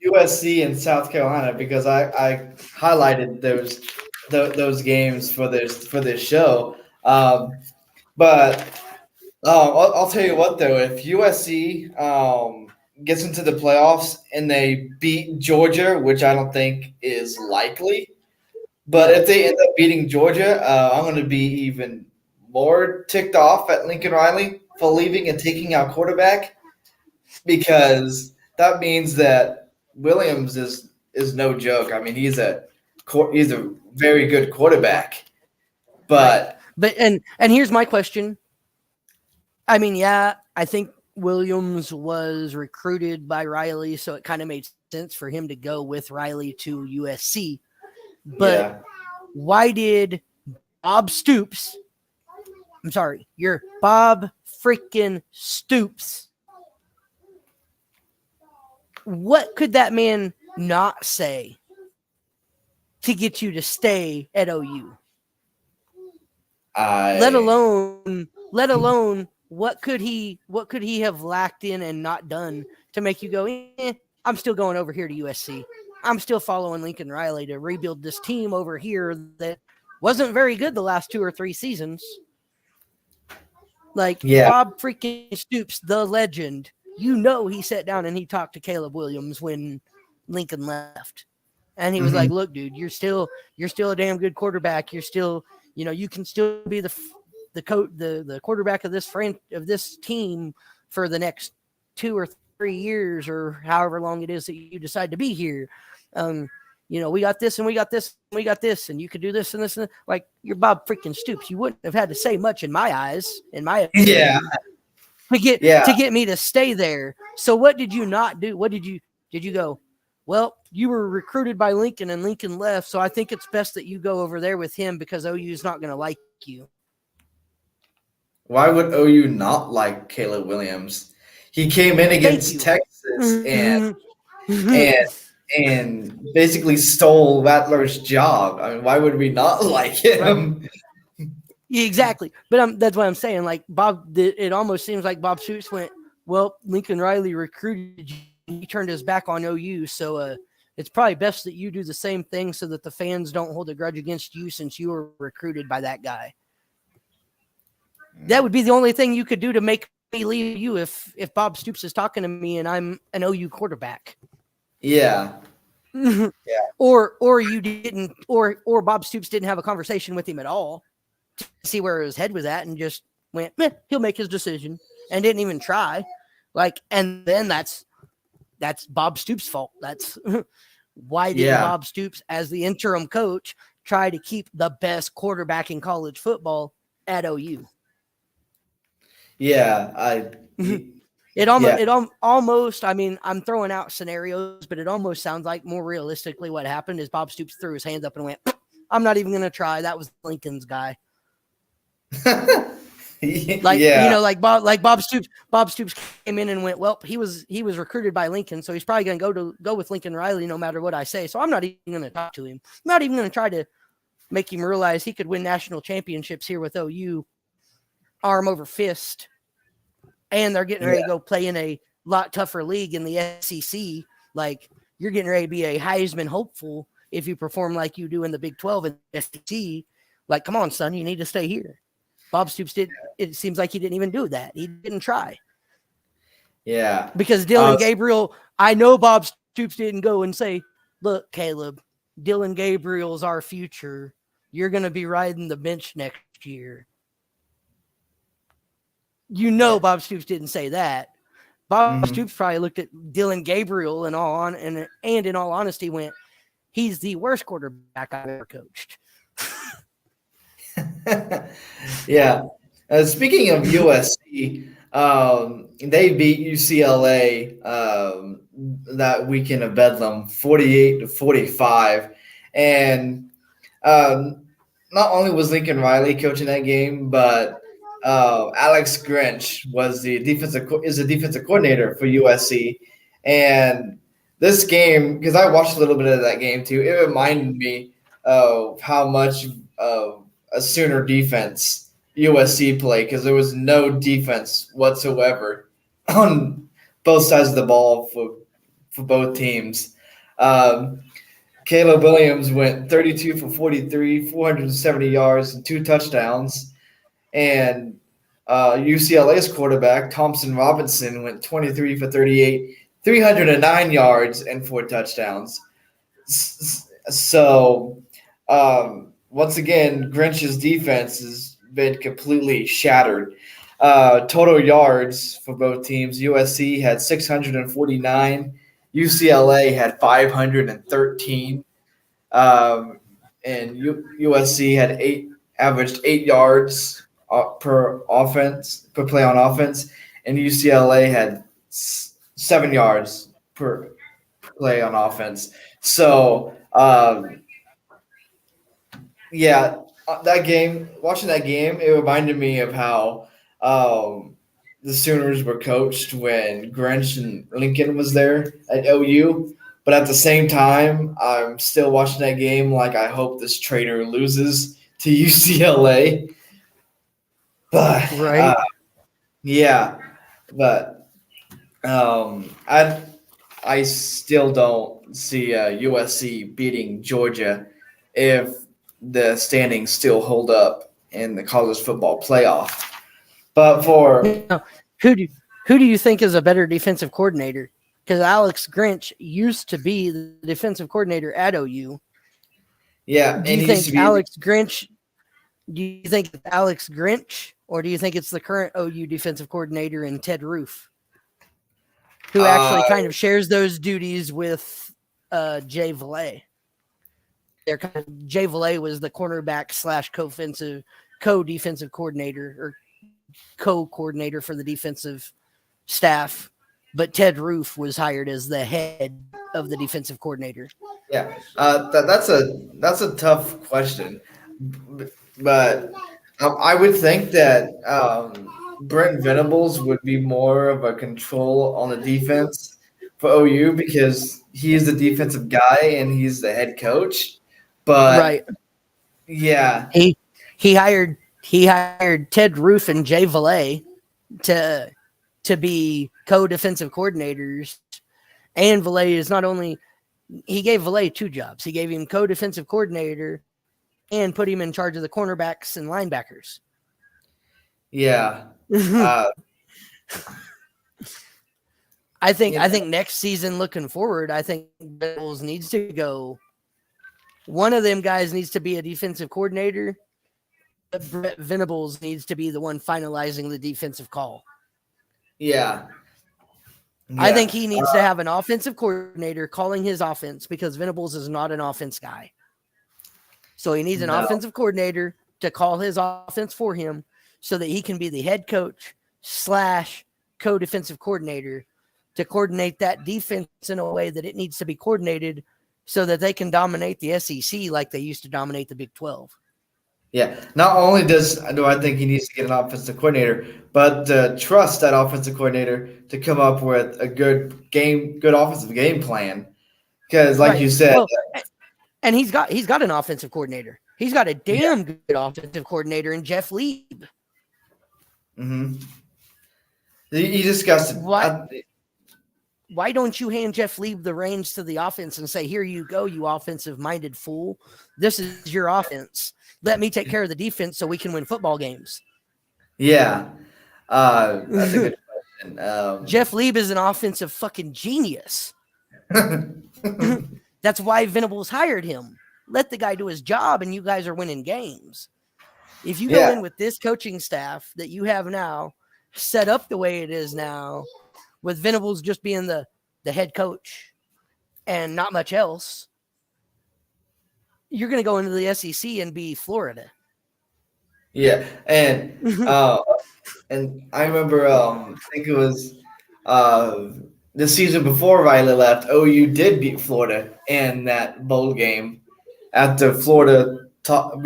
USC and South Carolina because I highlighted those games for this show. But I'll tell you what though, if USC gets into the playoffs and they beat Georgia, which I don't think is likely, but if they end up beating Georgia, I'm going to be even more ticked off at Lincoln Riley for leaving and taking our quarterback, because that means that Williams is no joke. I mean, he's a very good quarterback, but and here's my question. I mean, yeah, I think Williams was recruited by Riley, so it kind of made sense for him to go with Riley to USC. But why did Bob Stoops? I'm sorry, you're Bob freaking Stoops. What could that man not say to get you to stay at OU? Let alone what could he have lacked in and not done to make you go, I'm still going over here to USC. I'm still following Lincoln Riley to rebuild this team over here that wasn't very good the last 2 or 3 seasons. Like, Bob freaking Stoops, the legend, he sat down and he talked to Caleb Williams when Lincoln left. And he was like, look, dude, you're still a damn good quarterback. You're still, you can still be the quarterback of this team for the next 2 or 3 years or however long it is that you decide to be here. We got this and we got this and we got this, and you could do this and this and like, you're Bob freaking Stoops. You wouldn't have had to say much in my eyes, in my opinion, to get me to stay there. So what did you not do? Did you go, well, you were recruited by Lincoln and Lincoln left, so I think it's best that you go over there with him because OU is not going to like you. Why would OU not like Caleb Williams? He came in against Texas and basically stole Rattler's job. I mean, why would we not like him? Right. Exactly. But that's what I'm saying. Like, it almost seems like Bob Stoops went, well, Lincoln Riley recruited you. He turned his back on OU. So it's probably best that you do the same thing so that the fans don't hold a grudge against you since you were recruited by that guy. That would be the only thing you could do to make me leave you if Bob Stoops is talking to me and I'm an OU quarterback. Yeah. Or you didn't, or Bob Stoops didn't have a conversation with him at all to see where his head was at and just went, he'll make his decision, and didn't even try. Like, and then that's Bob Stoops' fault. That's why did Bob Stoops, as the interim coach, try to keep the best quarterback in college football at OU? Yeah, It almost, I mean, I'm throwing out scenarios, but it almost sounds like more realistically what happened is Bob Stoops threw his hands up and went, I'm not even going to try. That was Lincoln's guy. Like, Yeah. like Bob Stoops came in and went, well, he was recruited by Lincoln, so he's probably going to go with Lincoln Riley no matter what I say. So I'm not even going to talk to him. I'm not even going to try to make him realize he could win national championships here with OU, arm over fist, and they're getting ready to go play in a lot tougher league in the SEC. Like, you're getting ready to be a Heisman hopeful if you perform like you do in the Big 12 and the SEC. Like, come on, son, you need to stay here. Bob Stoops did. It seems like he didn't even do that. He didn't try. Yeah. Because Dylan Gabriel, I know Bob Stoops didn't go and say, look, Caleb, Dylan Gabriel's our future. You're going to be riding the bench next year. You know, Bob Stoops didn't say that. Bob Stoops probably looked at Dylan Gabriel and in all honesty went, he's the worst quarterback I've ever coached. Yeah. Speaking of USC, they beat UCLA that weekend of Bedlam, 48-45, and not only was Lincoln Riley coaching that game, but Alex Grinch is the defensive coordinator for USC, and this game, because I watched a little bit of that game too, it reminded me of how much of a Sooner defense USC play, because there was no defense whatsoever on both sides of the ball for both teams. Caleb Williams went 32 for 43, 470 yards and 2 touchdowns. And UCLA's quarterback, Thompson Robinson, went 23 for 38, 309 yards and 4 touchdowns. So, once again, Grinch's defense has been completely shattered. Total yards for both teams, USC had 649, UCLA had 513, and USC had averaged 8 yards per play on offense, and UCLA had 7 yards per play on offense. So, watching that game, it reminded me of how the Sooners were coached when Grinch and Lincoln was there at OU. But at the same time, I'm still watching that game like I hope this traitor loses to UCLA. But right. But I still don't see USC beating Georgia if the standings still hold up in the college football playoff. But now, who do you think is a better defensive coordinator? Because Alex Grinch used to be the defensive coordinator at OU. Yeah, do you think Alex Grinch? Do you think it's Alex Grinch, or do you think it's the current OU defensive coordinator in Ted Roof, who actually kind of shares those duties with Jay Vallee? Jay Vallee was the cornerback / co-defensive coordinator or co-coordinator for the defensive staff, but Ted Roof was hired as the head of the defensive coordinator. Yeah, that's a tough question, but I would think that Brent Venables would be more of a control on the defense for OU because he's the defensive guy and he's the head coach. But right, yeah, he hired Ted Roof and Jay Vallee to be co-defensive coordinators, and Vallee is not only he gave Vallee 2 jobs. He gave him co-defensive coordinator and put him in charge of the cornerbacks and linebackers. Yeah. I think next season, looking forward, I think Venables needs to go. One of them guys needs to be a defensive coordinator. But Brett Venables needs to be the one finalizing the defensive call. Yeah. I think he needs to have an offensive coordinator calling his offense because Venables is not an offense guy. So he needs an offensive coordinator to call his offense for him so that he can be the head coach / co-defensive coordinator to coordinate that defense in a way that it needs to be coordinated so that they can dominate the SEC like they used to dominate the Big 12. Yeah. Not only do I think he needs to get an offensive coordinator, but trust that offensive coordinator to come up with a good offensive game plan. Because, like Right. you said, Well, and he's got an offensive coordinator. He's got a yeah. damn good offensive coordinator in Jeff Lieb. Hmm. You just got to. Why why don't you hand Jeff Lieb the reins to the offense and say, here you go, you offensive minded fool. This is your offense. Let me take care of the defense so we can win football games. Yeah. That's a good question. Jeff Lieb is an offensive fucking genius. That's why Venables hired him. Let the guy do his job and you guys are winning games. If you go yeah. in with this coaching staff that you have now, set up the way it is now, with Venables just being the head coach and not much else, you're going to go into the SEC and be Florida. Yeah. And I remember, I think it was the season before Riley left, OU did beat Florida in that bowl game after Florida talked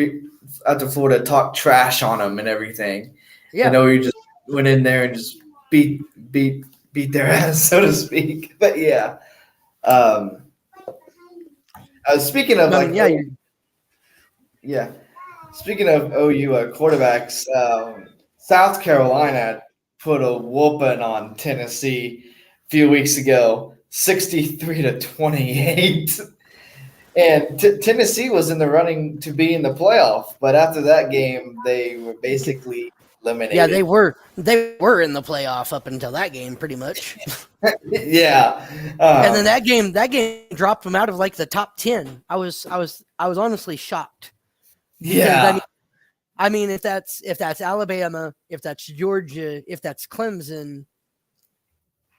trash on them and everything. Yeah. And OU just went in there and just beat their ass, so to speak. But yeah. Speaking of like, yeah. Speaking of OU quarterbacks, South Carolina put a whooping on Tennessee a few weeks ago, 63-28. And Tennessee was in the running to be in the playoff, but after that game, they were basically eliminated. Yeah, they were in the playoff up until that game, pretty much. Yeah, and then that game dropped them out of like the top 10. I was honestly shocked. Yeah, I mean, if that's Alabama, if that's Georgia, if that's Clemson,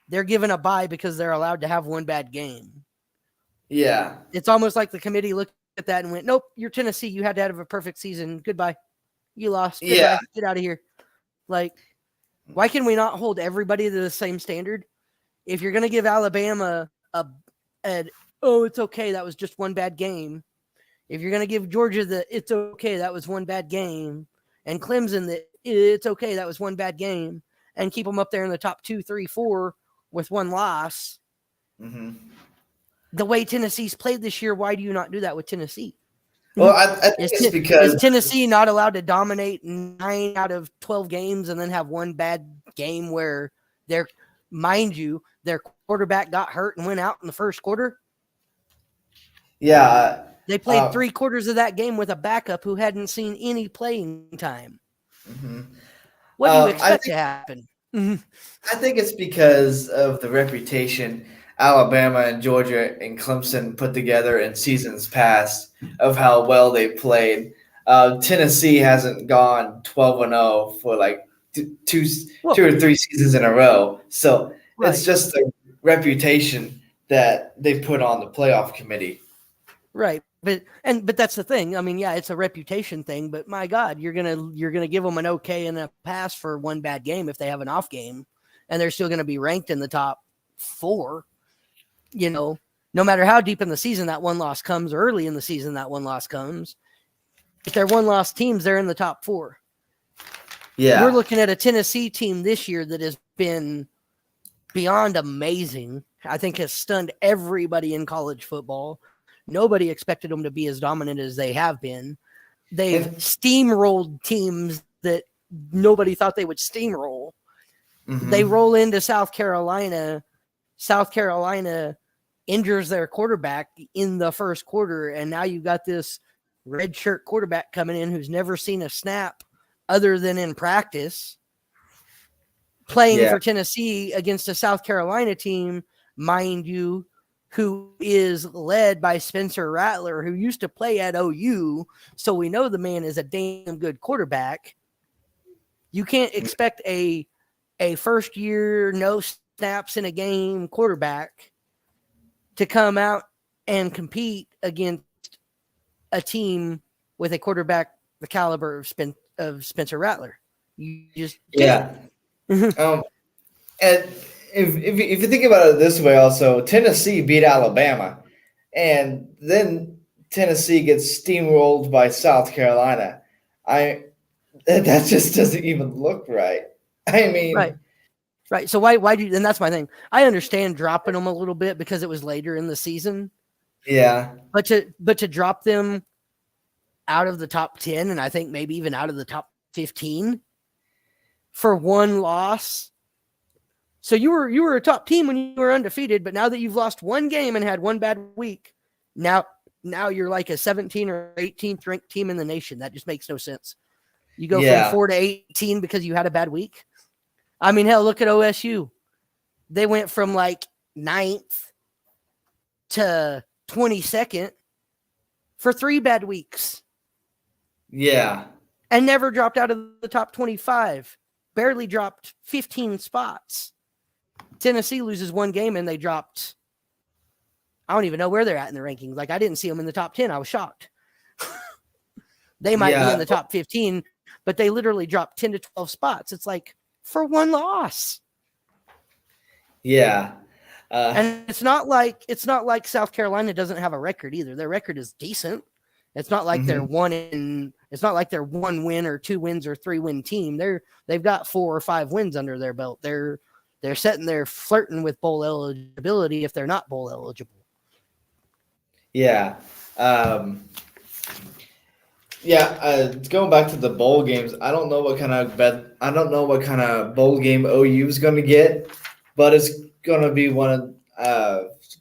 they're given a bye because they're allowed to have one bad game. Yeah. It's almost like the committee looked at that and went, nope, you're Tennessee. You had to have a perfect season. Goodbye. You lost. Goodbye. Yeah. Get out of here. Like, why can we not hold everybody to the same standard? If you're going to give Alabama it's okay, that was just one bad game. If you're going to give Georgia it's okay, that was one bad game, and Clemson it's okay, that was one bad game, and keep them up there in the top 2, 3, 4 with one loss. Mm-hmm. The way Tennessee's played this year, why do you not do that with Tennessee? Well, I think it's because is Tennessee not allowed to dominate 9 out of 12 games and then have one bad game where mind you, their quarterback got hurt and went out in the first quarter? Yeah. They played 3 quarters of that game with a backup who hadn't seen any playing time. Mm-hmm. What do you expect to happen? I think it's because of the reputation Alabama and Georgia and Clemson put together in seasons past of how well they played. Tennessee hasn't gone 12-0 for like two or three seasons in a row. So It's just the reputation that they put on the playoff committee. Right. But that's the thing. I mean, yeah, it's a reputation thing, but my God, you're gonna give them an okay and a pass for one bad game if they have an off game, and they're still gonna be ranked in the top 4. You know, no matter how deep in the season that one loss comes, or early in the season that one loss comes, if they're one loss teams, they're in the top 4. Yeah, we're looking at a Tennessee team this year that has been beyond amazing. I think has stunned everybody in college football. Nobody expected them to be as dominant as they have been. They've steamrolled teams that nobody thought they would steamroll. Mm-hmm. They roll into South Carolina. South Carolina injures their quarterback in the first quarter, and now you've got this red shirt quarterback coming in who's never seen a snap other than in practice, playing for Tennessee against a South Carolina team, mind you, who is led by Spencer Rattler, who used to play at OU, so we know the man is a damn good quarterback. You can't expect a first year, no snaps in a game quarterback to come out and compete against a team with a quarterback the caliber of Spencer Rattler. You just and if you think about it this way, also Tennessee beat Alabama, and then Tennessee gets steamrolled by South Carolina. That just doesn't even look right. I Right. mean, Right. So why do you, and that's my thing. I understand dropping them a little bit because it was later in the season, yeah, but to drop them out of the top 10 and I think maybe even out of the top 15 for one loss. So you were a top team when you were undefeated, but now that you've lost one game and had one bad week, now you're like a 17 or 18th ranked team in the nation. That just makes no sense. You go from yeah, 4 to 18 because you had a bad week. I mean, hell, look at OSU. They went from like 9th to 22nd for 3 bad weeks yeah, and never dropped out of the top 25. Barely dropped 15 spots. Tennessee loses one game and they dropped. I don't even know where they're at in the rankings. Like, I didn't see them in the top 10. I was shocked. They might be in yeah, the top 15, but they literally dropped 10 to 12 spots. It's like for one loss. yeah. And it's not like South Carolina doesn't have a record either. Their record is decent. It's not like Mhm. it's not like they're 1 win or 2 wins or 3-win team. They've got 4 or 5 wins under their belt. They're sitting there flirting with bowl eligibility if they're not bowl eligible. Yeah. Going back to the bowl games, I don't know what kind of bowl game OU is going to get, but it's going to be one of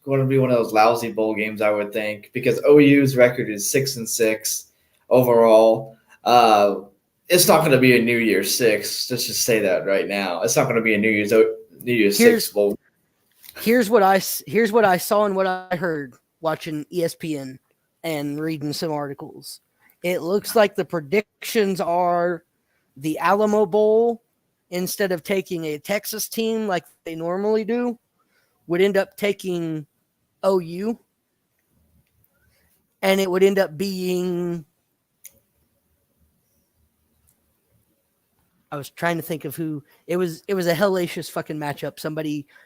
those lousy bowl games, I would think, because OU's record is 6-6 overall. It's not going to be a New Year's Six. Let's just say that right now. It's not going to be a New Year's Six bowl. Here's what I saw and what I heard watching ESPN and reading some articles. It looks like the predictions are the Alamo Bowl, instead of taking a Texas team like they normally do, would end up taking OU. And it would end up being, I was trying to think of who it was. It was a hellacious fucking matchup.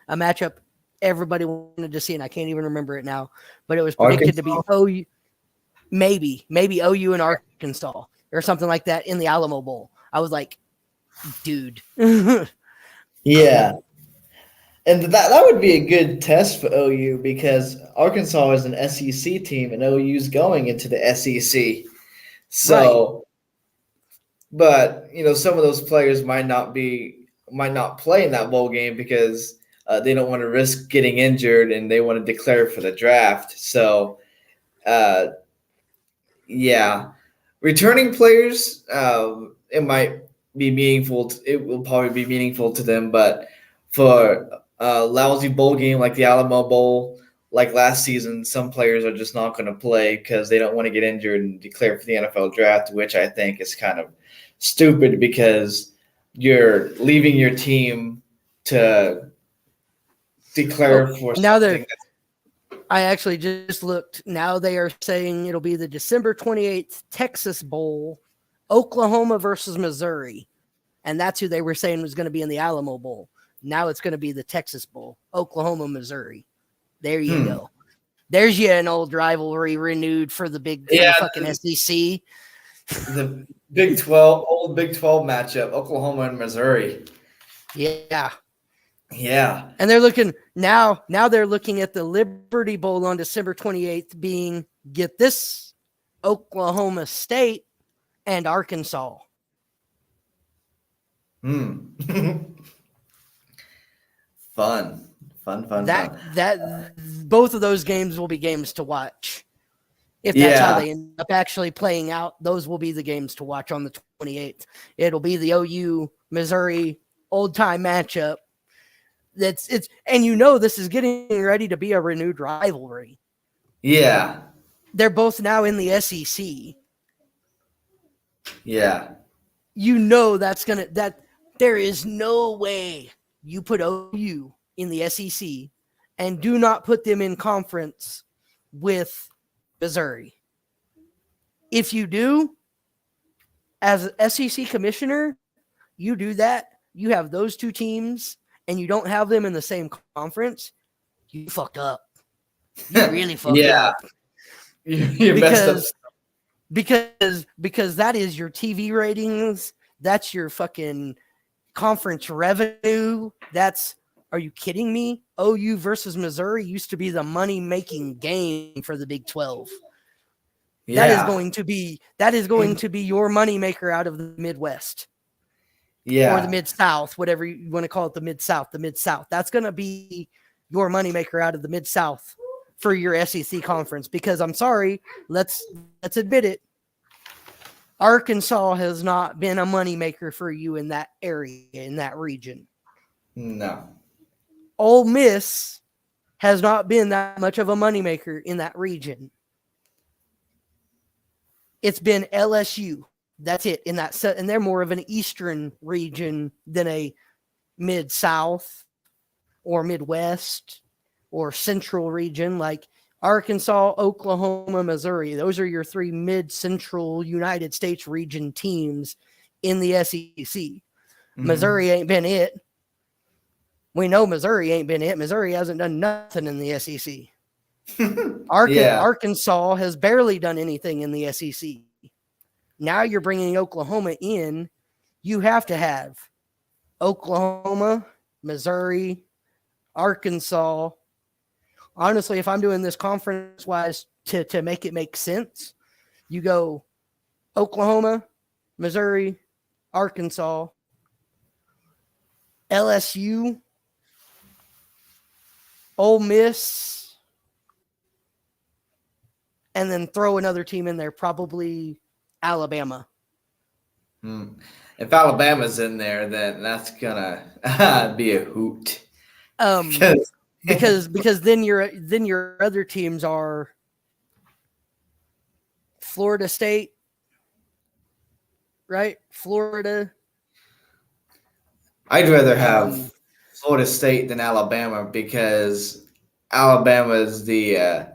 A matchup everybody wanted to see, and I can't even remember it now. But it was predicted to be OU, maybe OU and Arkansas or something like that in the Alamo Bowl. I was like, dude. Yeah. And that would be a good test for OU because Arkansas is an SEC team and OU's going into the SEC. So, right. But some of those players might not play in that bowl game because they don't want to risk getting injured and they want to declare for the draft. So, yeah, returning players, it might be meaningful. It will probably be meaningful to them, but for a lousy bowl game like the Alamo Bowl, like last season, some players are just not going to play because they don't want to get injured and declare for the NFL draft, which I think is kind of stupid because you're leaving your team to declare for now something. I actually just looked. Now they are saying it'll be the December 28th Texas Bowl, Oklahoma versus Missouri. And that's who they were saying was going to be in the Alamo Bowl. Now it's going to be the Texas Bowl, Oklahoma, Missouri. There you go. There's an old rivalry renewed for the fucking SEC. The Big 12, old Big 12 matchup, Oklahoma and Missouri. Yeah. Yeah. And they're looking now they're looking at the Liberty Bowl on December 28th being, get this, Oklahoma State and Arkansas. Fun. That both of those games will be games to watch. If that's how they end up actually playing out, those will be the games to watch on the 28th. It'll be the OU Missouri old time matchup. This is getting ready to be a renewed rivalry. Yeah. They're both now in the SEC. Yeah. That there is no way you put OU in the SEC and do not put them in conference with Missouri. If you do, as an SEC commissioner, you do that, you have those two teams and you don't have them in the same conference, you fucked up. You really fucked up. You messed up. because that is your TV ratings. That's your fucking conference revenue. Are you kidding me? OU versus Missouri used to be the money making game for the Big 12. That is going to be your moneymaker out of the Midwest. Yeah. Or the Mid-South, whatever you want to call it, the Mid-South. That's going to be your moneymaker out of the Mid-South for your SEC conference. Because I'm sorry, let's admit it. Arkansas has not been a moneymaker for you in that area, in that region. No. Ole Miss has not been that much of a moneymaker in that region. It's been LSU. That's it in that set, and they're more of an eastern region than a mid-south or Midwest or central region like Arkansas, Oklahoma, Missouri. Those are your three mid-central United States region teams in the SEC. Mm-hmm. Missouri ain't been it. We know Missouri ain't been it. Missouri hasn't done nothing in the SEC. Arkansas has barely done anything in the SEC. Now you're bringing Oklahoma in. You have to have Oklahoma, Missouri, Arkansas. Honestly, if I'm doing this conference-wise to make it make sense, you go Oklahoma, Missouri, Arkansas, LSU, Ole Miss, and then throw another team in there, probably Alabama. If Alabama's in there, then that's gonna be a hoot. Because then your other teams are Florida State, right? Florida. I'd rather have Florida State than Alabama because Alabama is the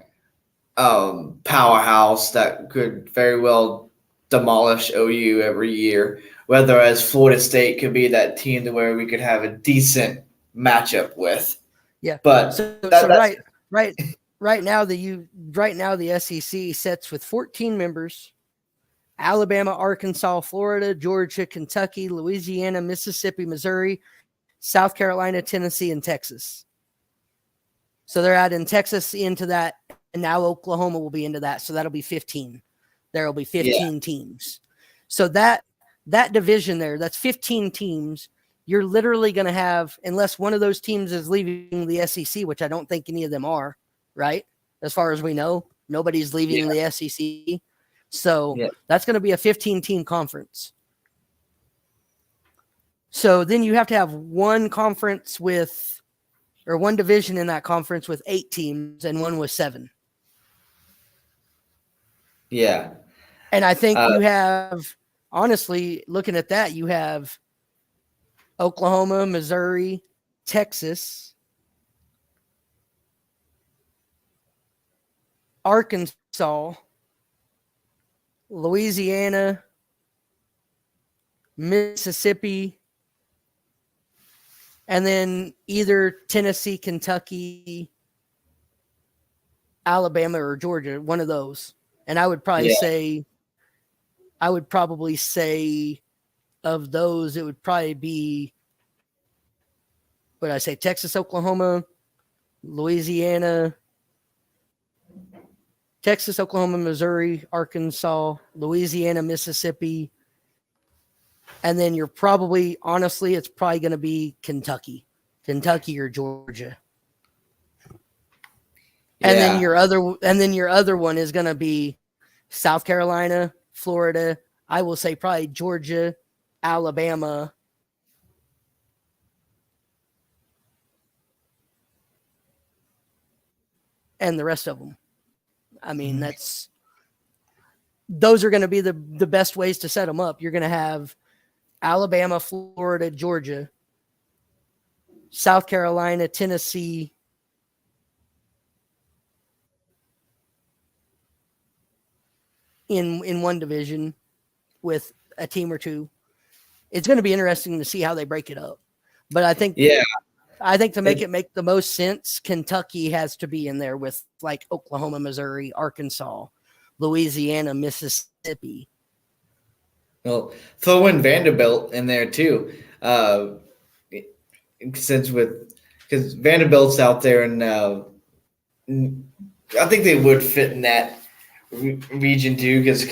powerhouse that could very well demolish OU every year. Whereas Florida State could be that team to where we could have a decent matchup with. Yeah, but right now the SEC sets with 14 members: Alabama, Arkansas, Florida, Georgia, Kentucky, Louisiana, Mississippi, Missouri, South Carolina, Tennessee, and Texas. So they're adding Texas into that, and now Oklahoma will be into that. So that'll be 15. There will be 15 teams. So that division there, that's 15 teams. You're literally going to have, unless one of those teams is leaving the SEC, which I don't think any of them are, right? As far as we know, nobody's leaving the SEC. So that's going to be a 15-team conference. So then you have to have one conference or one division in that conference with 8 teams and one with 7. Yeah. And I think you have, honestly, looking at that, you have Oklahoma, Missouri, Texas, Arkansas, Louisiana, Mississippi, and then either Tennessee, Kentucky, Alabama, or Georgia, one of those. And I would probably say of those, it would probably be, what did I say, Texas, Oklahoma, Louisiana, Texas, Oklahoma, Missouri, Arkansas, Louisiana, Mississippi, and then you're probably, honestly, it's probably going to be Kentucky or Georgia. Yeah. And then your other one is going to be South Carolina, Florida. I will say probably Georgia, Alabama, and the rest of them. I mean, those are going to be the best ways to set them up. You're going to have Alabama, Florida, Georgia, South Carolina, Tennessee, in one division with a team or two. It's going to be interesting to see how they break it up. But I think to make it make the most sense, Kentucky has to be in there with like Oklahoma, Missouri, Arkansas, Louisiana, Mississippi, Mississippi. Well, throw in Vanderbilt in there too, because Vanderbilt's out there, and I think they would fit in that region too. Because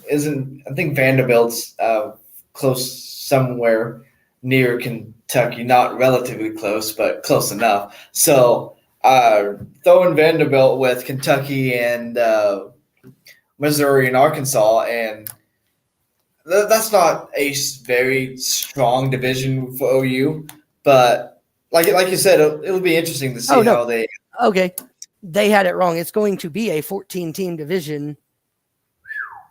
isn't I think Vanderbilt's close somewhere near Kentucky, not relatively close, but close enough. So throwing Vanderbilt with Kentucky and Missouri and Arkansas, and that's not a very strong division for OU, but like you said, it'll be interesting to see how they. Okay, they had it wrong. It's going to be a 14-team division.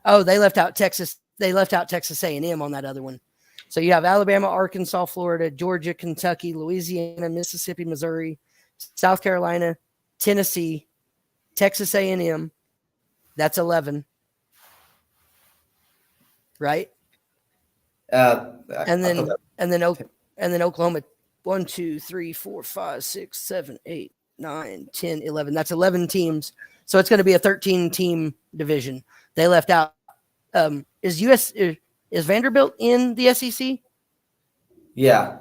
Oh, they left out Texas. They left out Texas A&M on that other one. So you have Alabama, Arkansas, Florida, Georgia, Kentucky, Louisiana, Mississippi, Missouri, South Carolina, Tennessee, Texas A&M. That's 11. Right? And then Oklahoma 1, 2, 3, 4, 5, 6, 7, 8, 9, 10, 11. That's 11 teams. So it's going to be a 13-team division. They left out. Is Vanderbilt in the SEC? Yeah.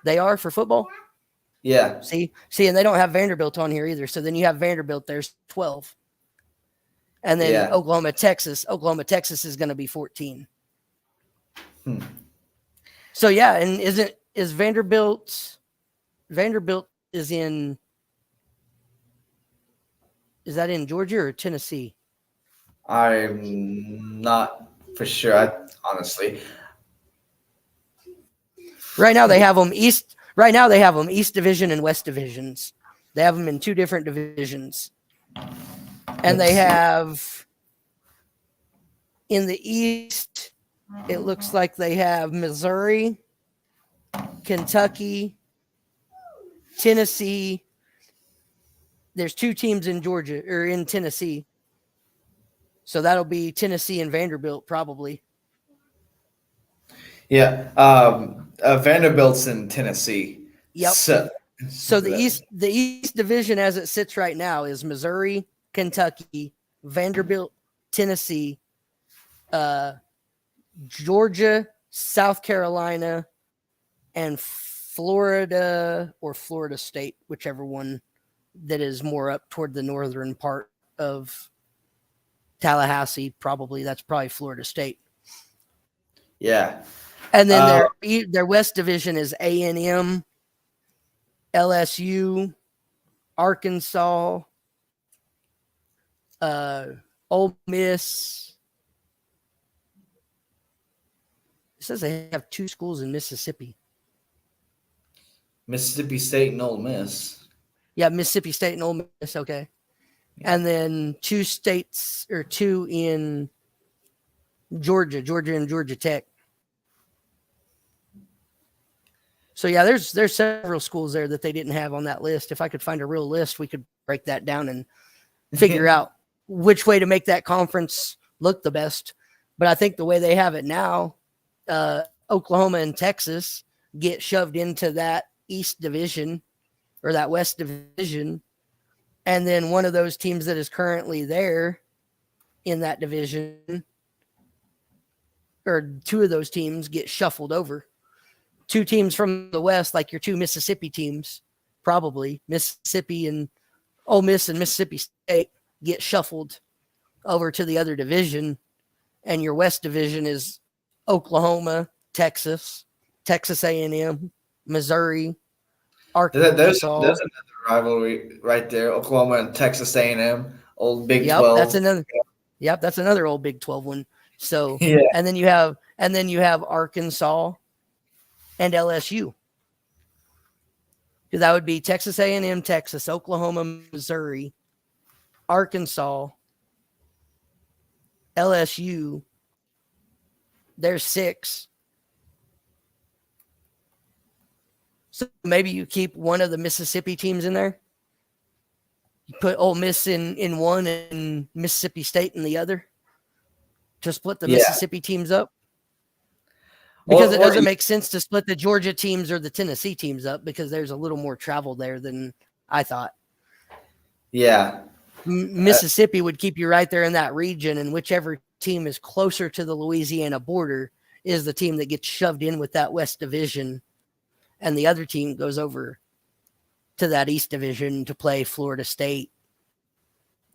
They are for football? Yeah. See, and they don't have Vanderbilt on here either. So then you have Vanderbilt, there's 12. And then Oklahoma, Texas is going to be 14. So yeah, and is Vanderbilt is that in Georgia or Tennessee? I'm not for sure. Honestly, right now they have them East. Right now they have them East Division and West Divisions. They have them in 2 different divisions, and they have in the East. It looks like they have Missouri, Kentucky, Tennessee. There's 2 teams in Georgia or in Tennessee. So that'll be Tennessee and Vanderbilt probably. Yeah. Vanderbilt's in Tennessee. Yep. So the East Division as it sits right now is Missouri, Kentucky, Vanderbilt, Tennessee, Georgia, South Carolina, and Florida or Florida State, whichever one that is more up toward the northern part of Tallahassee. That's probably Florida State. Yeah. And then their West Division is A&M, LSU, Arkansas, Ole Miss. It says they have 2 schools in Mississippi. Mississippi State and Ole Miss. Yeah, Mississippi State and Ole Miss. Okay. Yeah. And then 2 states or 2 in Georgia and Georgia Tech. So yeah, there's several schools there that they didn't have on that list. If I could find a real list, we could break that down and figure out which way to make that conference look the best. But I think the way they have it now, Oklahoma and Texas get shoved into that East Division or that West Division. And then one of those teams that is currently there in that division, or 2 of those teams get shuffled over. 2 teams from the West, like your 2 Mississippi teams, probably Mississippi and Ole Miss and Mississippi State get shuffled over to the other division. And your West Division is Oklahoma, Texas A&M, Missouri, Arkansas. There's another rivalry right there. Oklahoma and Texas A&M, old Big 12. That's another old Big 12 one. So yeah. and then you have Arkansas and LSU. That would be Texas A&M, Texas, Oklahoma, Missouri, Arkansas, LSU. There's 6. So maybe you keep one of the Mississippi teams in there. You put Ole Miss in one and Mississippi State in the other to split the Mississippi teams up. Because it doesn't make sense to split the Georgia teams or the Tennessee teams up because there's a little more travel there than I thought. Yeah. Mississippi would keep you right there in that region, and whichever team is closer to the Louisiana border is the team that gets shoved in with that West Division, and the other team goes over to that East Division to play Florida State,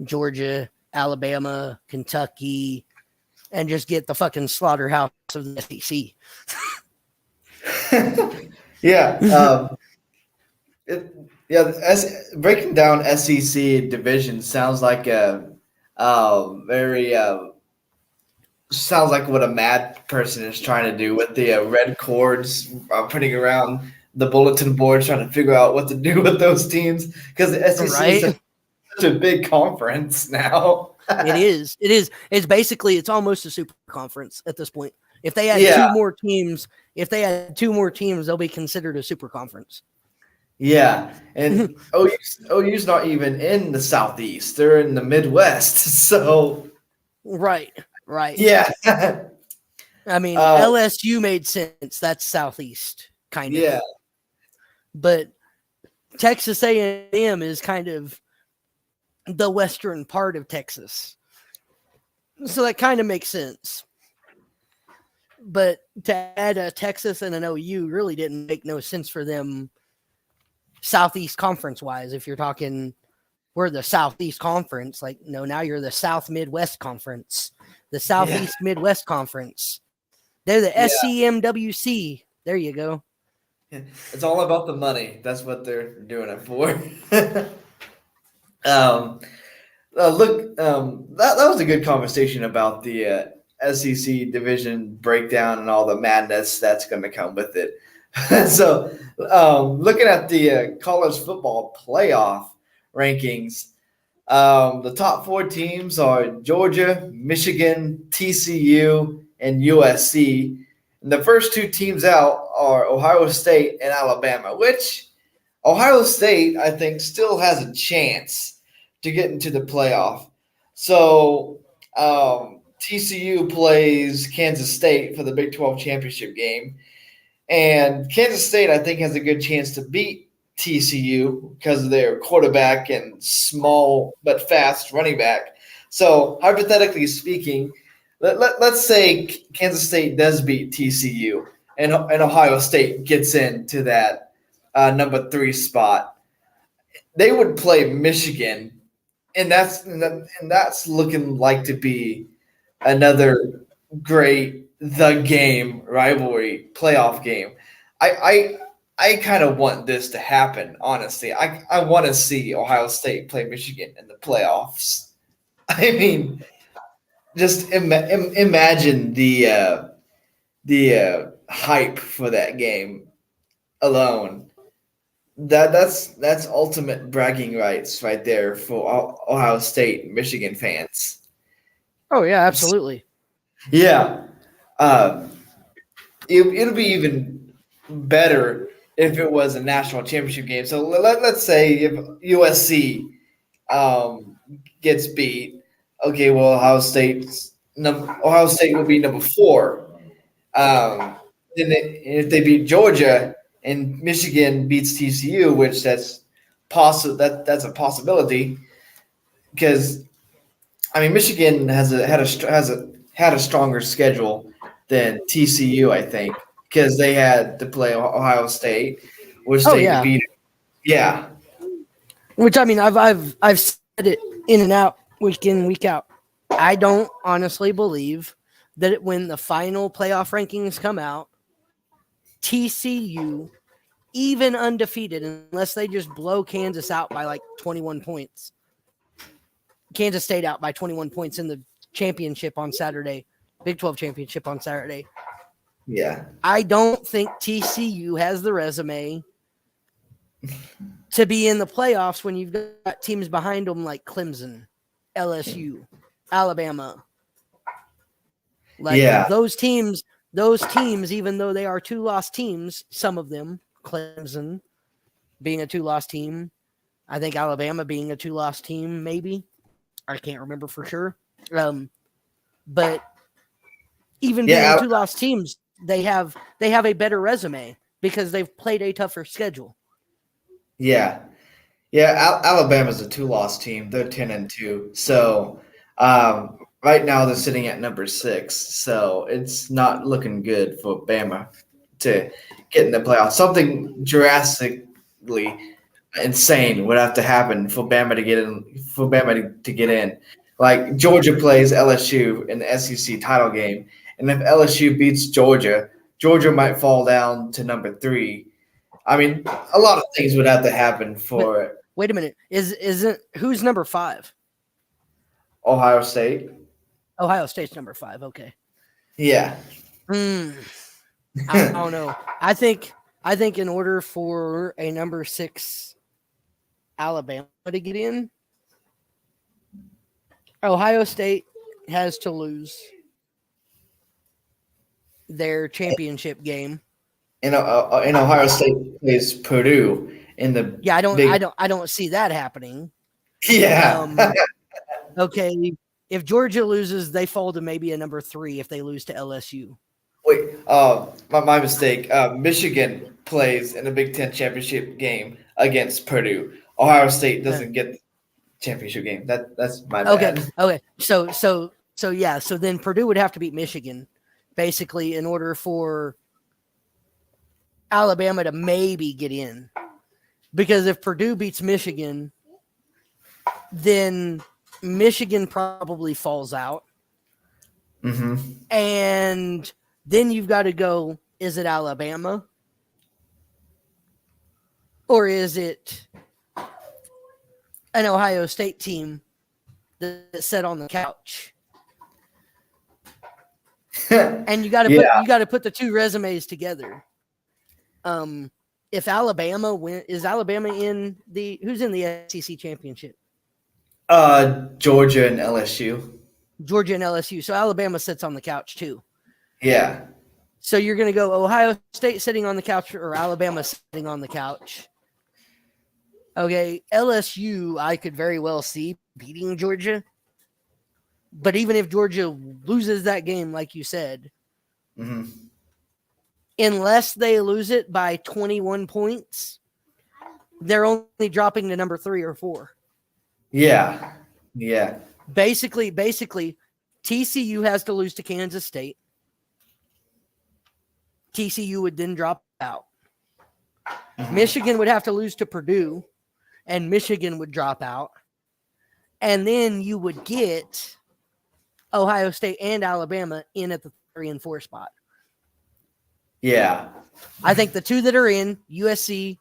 Georgia, Alabama, Kentucky, and just get the fucking slaughterhouse of the SEC. Yeah. Breaking down SEC division sounds like a very sounds like what a mad person is trying to do with the red cords putting around the bulletin board, trying to figure out what to do with those teams because the SEC is Right? such a big conference now. It is. It is. It's basically, it's almost a super conference at this point. If they had Yeah. two more teams, they'll be considered a super conference. Yeah, and OU's not even in the Southeast; they're in the Midwest. So Right. yeah, I mean, LSU made sense. That's Southeast, kind of. yeah, But Texas A&M is kind of the western part of Texas. So that kind of makes sense. But to add a Texas and an OU really didn't make no sense for them Southeast Conference wise. If you're talking, we're the Southeast Conference, like, no, now you're the South Midwest Conference, the Southeast Midwest Conference. They're the SCMWC. There you go. It's all about the money. That's what they're doing it for. That was a good conversation about the SEC division breakdown and all the madness that's going to come with it. So, looking at the college football playoff rankings, the top 4 teams are Georgia, Michigan, TCU, and USC. And the first 2 teams out are Ohio State and Alabama, which Ohio State, I think, still has a chance to get into the playoff. So TCU plays Kansas State for the Big 12 championship game. And Kansas State, I think, has a good chance to beat TCU because of their quarterback and small but fast running back. So hypothetically speaking, let's say Kansas State does beat TCU and Ohio State gets into that number 3 spot. They would play Michigan, and that's looking like to be another great game rivalry playoff game. I kind of want this to happen, honestly. I want to see Ohio State play Michigan in the playoffs. I mean, just imagine the hype for that game alone. That's ultimate bragging rights right there for Ohio State and Michigan fans. Oh yeah, absolutely. Yeah, it'll be even better if it was a national championship game. So let's say if USC gets beat, okay, well Ohio State will be number 4. If they beat Georgia and Michigan beats TCU, which that's a possibility, because I mean Michigan had a stronger schedule than TCU, I think, because they had to play Ohio State, which they beat. Yeah, which I mean I've said it in and out, week in, week out. I don't honestly believe that when the final playoff rankings come out, TCU, even undefeated, unless they just blow Kansas out by like 21 points, Kansas State out by 21 points in the championship on Saturday, Big 12 championship on Saturday. Yeah. I don't think TCU has the resume to be in the playoffs when you've got teams behind them like Clemson, LSU, Alabama. Those teams, even though they are 2-loss teams, some of them, Clemson being a 2-loss team, I think Alabama being a 2-loss team, maybe. I can't remember for sure. But even being 2-loss teams, they have a better resume because they've played a tougher schedule. Yeah. Alabama's a 2-loss team. They're 10-2. So right now they're sitting at number 6, so it's not looking good for Bama to get in the playoffs. Something drastically insane would have to happen for Bama to get in. For Bama to get in, like Georgia plays LSU in the SEC title game, and if LSU beats Georgia, Georgia might fall down to number 3. I mean, a lot of things would have to happen But for wait a minute, isn't who's number 5? Ohio State. Ohio State's number 5. Okay. Yeah. Hmm. I don't know. I think in order for a number 6 Alabama to get in, Ohio State has to lose their championship game. And Ohio State plays Purdue in the Yeah, big. I don't see that happening. Yeah. Okay, if Georgia loses, they fall to maybe a number 3 if they lose to LSU. Wait. My mistake. Michigan plays in the Big Ten championship game against Purdue. Ohio State doesn't get the championship game. That's my bad. Okay. So yeah. So then Purdue would have to beat Michigan, basically, in order for Alabama to maybe get in. Because if Purdue beats Michigan, then Michigan probably falls out. Mm-hmm. And then you've got to go, is it Alabama? Or is it an Ohio State team that sat on the couch? And you got to put the two resumes together. If Alabama is Alabama in who's in the SEC championship? Georgia and LSU. Georgia and LSU. So Alabama sits on the couch too. Yeah. So you're going to go Ohio State sitting on the couch or Alabama sitting on the couch. Okay, LSU I could very well see beating Georgia. But even if Georgia loses that game, like you said, unless they lose it by 21 points, they're only dropping to number 3 or 4. Yeah. Yeah. Basically, TCU has to lose to Kansas State. TCU would then drop out. Michigan would have to lose to Purdue, and Michigan would drop out. And then you would get Ohio State and Alabama in at the 3 and 4 spot. Yeah. I think the two that are in, USC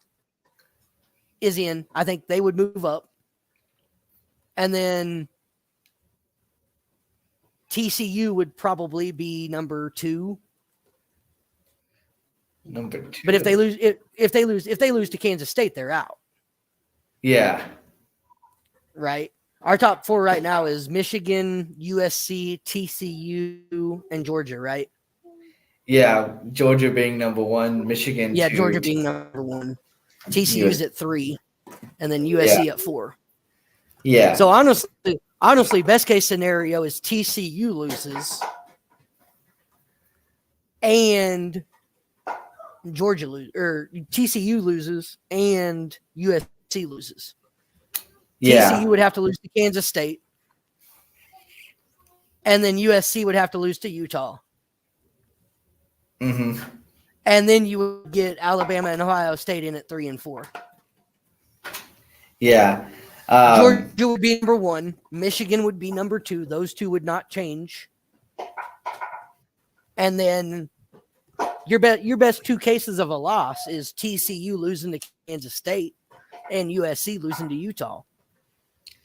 is in. I think they would move up. And then TCU would probably be number 2. Number 2. But if they lose to Kansas State, they're out. Yeah. Right? Our top 4 right now is Michigan, USC, TCU, and Georgia, right? Yeah, Georgia being number 1, Michigan. Yeah, 2. Georgia being number 1. TCU's at 3, and then USC at 4. Yeah. So honestly, best case scenario is TCU loses and Georgia or TCU loses and USC loses. Yeah. TCU would have to lose to Kansas State, and then USC would have to lose to Utah. Mm-hmm. And then you would get Alabama and Ohio State in at 3 and 4. Yeah. Georgia would be number 1. Michigan would be number 2. Those two would not change. And then your best 2 cases of a loss is TCU losing to Kansas State and USC losing to Utah.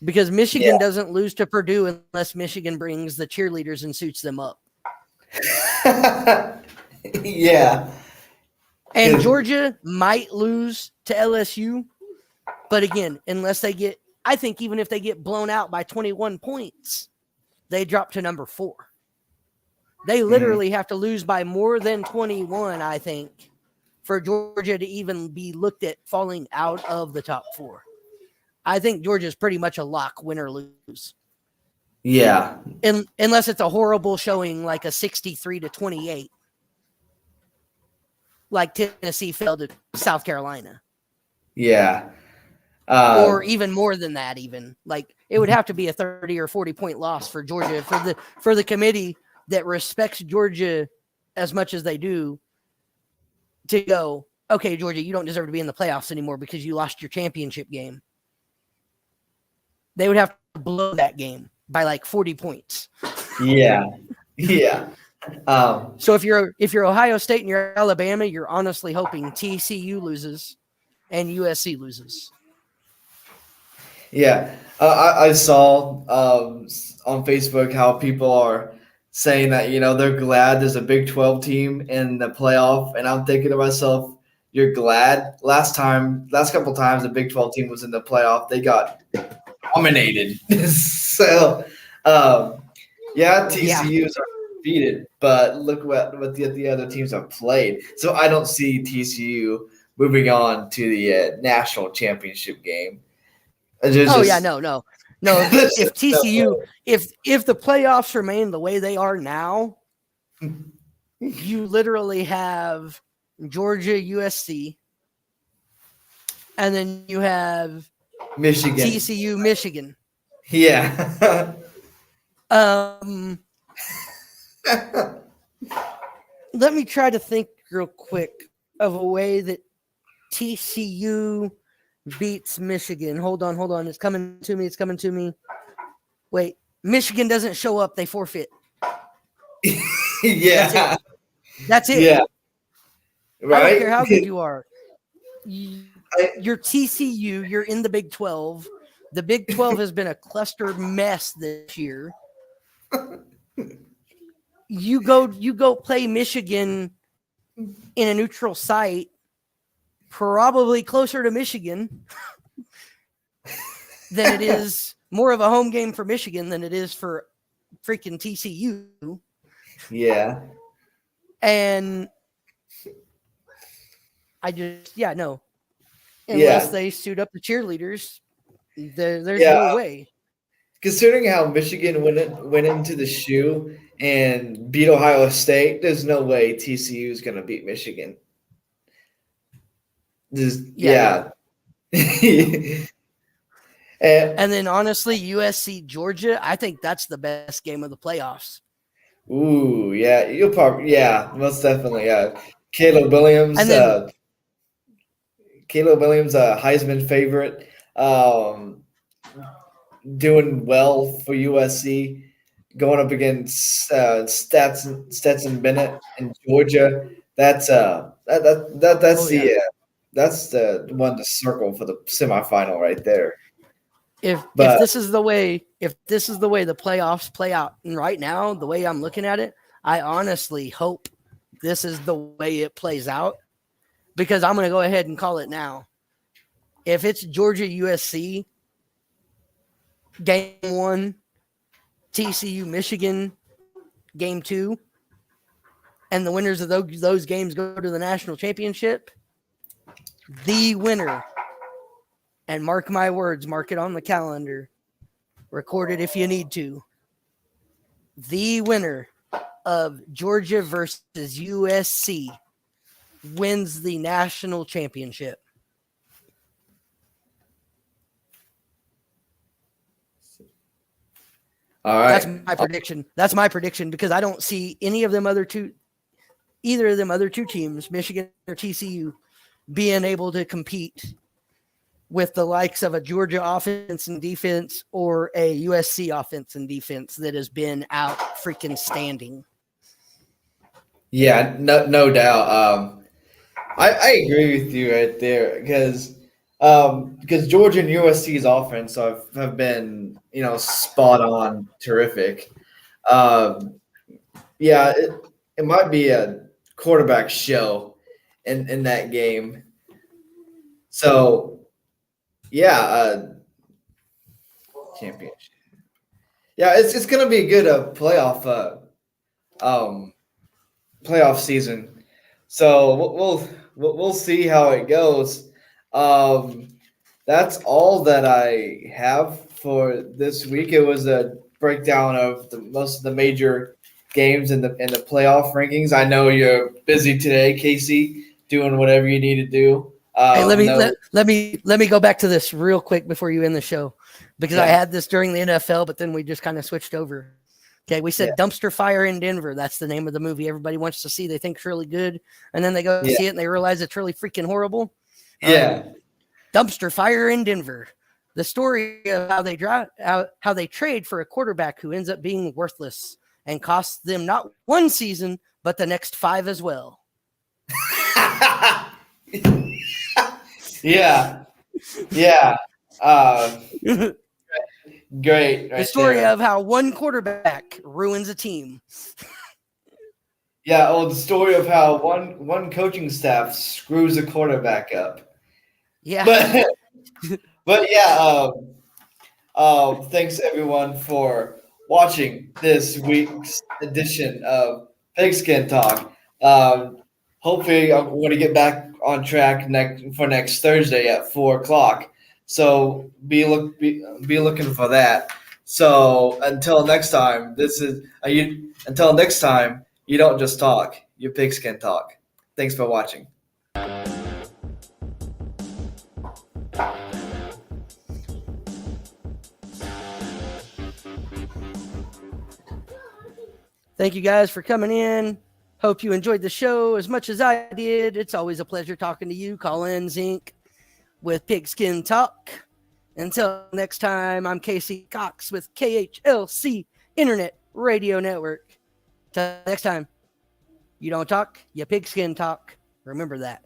Because Michigan doesn't lose to Purdue unless Michigan brings the cheerleaders and suits them up. Yeah. And Georgia might lose to LSU. But again, I think even if they get blown out by 21 points, they drop to number 4. They literally have to lose by more than 21, I think, for Georgia to even be looked at falling out of the top 4. I think Georgia's pretty much a lock, win or lose. Yeah. Unless it's a horrible showing like a 63-28. Like Tennessee fell to South Carolina. Yeah. Uh, or even more than that. Even like it would have to be a 30 or 40 point loss for Georgia for the committee that respects Georgia as much as they do to go, okay, Georgia, you don't deserve to be in the playoffs anymore because you lost your championship game. They would have to blow that game by like 40 points. yeah, yeah. So if you're Ohio State and you're Alabama, you're honestly hoping TCU loses and USC loses. Yeah, I saw on Facebook how people are saying that they're glad there's a Big 12 team in the playoff, and I'm thinking to myself, you're glad. Last couple times the Big 12 team was in the playoff, they got dominated. So, um, yeah, Yeah. TCU's are defeated, but look what the other teams have played. So I don't see TCU moving on to the national championship game. There's Oh yeah, just no. there's If just no TCU, if the playoffs remain the way they are now, you literally have Georgia, USC, and then you have Michigan. TCU, Michigan. Yeah. Let me try to think real quick of a way that TCU beats Michigan. Hold on. It's coming to me. Wait, Michigan doesn't show up. They forfeit. Yeah. That's it. Yeah. I Right. don't care how good you are. You're TCU. You're in the Big 12. The Big 12 has been a cluster mess this year. You go play Michigan in a neutral site, probably closer to Michigan than it is more of a home game for Michigan than it is for freaking TCU. Yeah. And no. Unless they suit up the cheerleaders, there's no way. Considering how Michigan went into the shoe and beat Ohio State, there's no way TCU is going to beat Michigan. Yeah. And then honestly, USC Georgia, I think that's the best game of the playoffs. Ooh, yeah, most definitely. Yeah, Caleb Williams, And then, Heisman favorite, doing well for USC, going up against Stetson Bennett in Georgia. That's that's the one to circle for the semifinal right there. if this is the way the playoffs play out, and right now the way I'm looking at it, I honestly hope this is the way it plays out, because I'm going to go ahead and call it now. If it's Georgia USC game 1, TCU Michigan game 2, and the winners of those games go to the national championship, the winner, and mark my words, mark it on the calendar, record it if you need to, the winner of Georgia versus USC wins the national championship. All right. That's my prediction because I don't see either of them other two teams, Michigan or TCU, being able to compete with the likes of a Georgia offense and defense or a USC offense and defense that has been out freaking standing. Yeah, no doubt. I agree with you right there because Georgia and USC's offense have been spot on, terrific. Yeah, it might be a quarterback show in that game. So yeah, championship. Yeah, it's gonna be a good playoff season. So we'll see how it goes. That's all that I have for this week. It was a breakdown of most of the major games in the playoff rankings. I know you're busy today, Casey, doing whatever you need to do. Hey, let me No, let me go back to this real quick before you end the show, because I yeah, had this during the NFL, but then we just kind of switched over. Okay, we yeah, said Dumpster Fire in Denver. That's the name of the movie everybody wants to see. They think it's really good, and then they go yeah, see it and they realize it's really freaking horrible. All right, yeah. Dumpster Fire in Denver. The story of how they trade for a quarterback who ends up being worthless and costs them not one season but the next 5 as well. Yeah, yeah. Uh, The Great, right story there. of how one quarterback ruins a team. Yeah. Oh, the story of how one coaching staff screws a quarterback up. Yeah. But but yeah. Thanks everyone for watching this week's edition of Pigskin Talk. Hopefully, I'm going to get back on track next Thursday at 4 o'clock. So be looking for that. So until next time, until next time, you don't just talk, you pigskin talk. Thanks for watching. Thank you guys for coming in. Hope you enjoyed the show as much as I did. It's always a pleasure talking to you, Collin, Zink, with Pigskin Talk. Until next time, I'm Casey Cox with KHLC Internet Radio Network. Till next time, you don't talk, you pigskin talk. Remember that.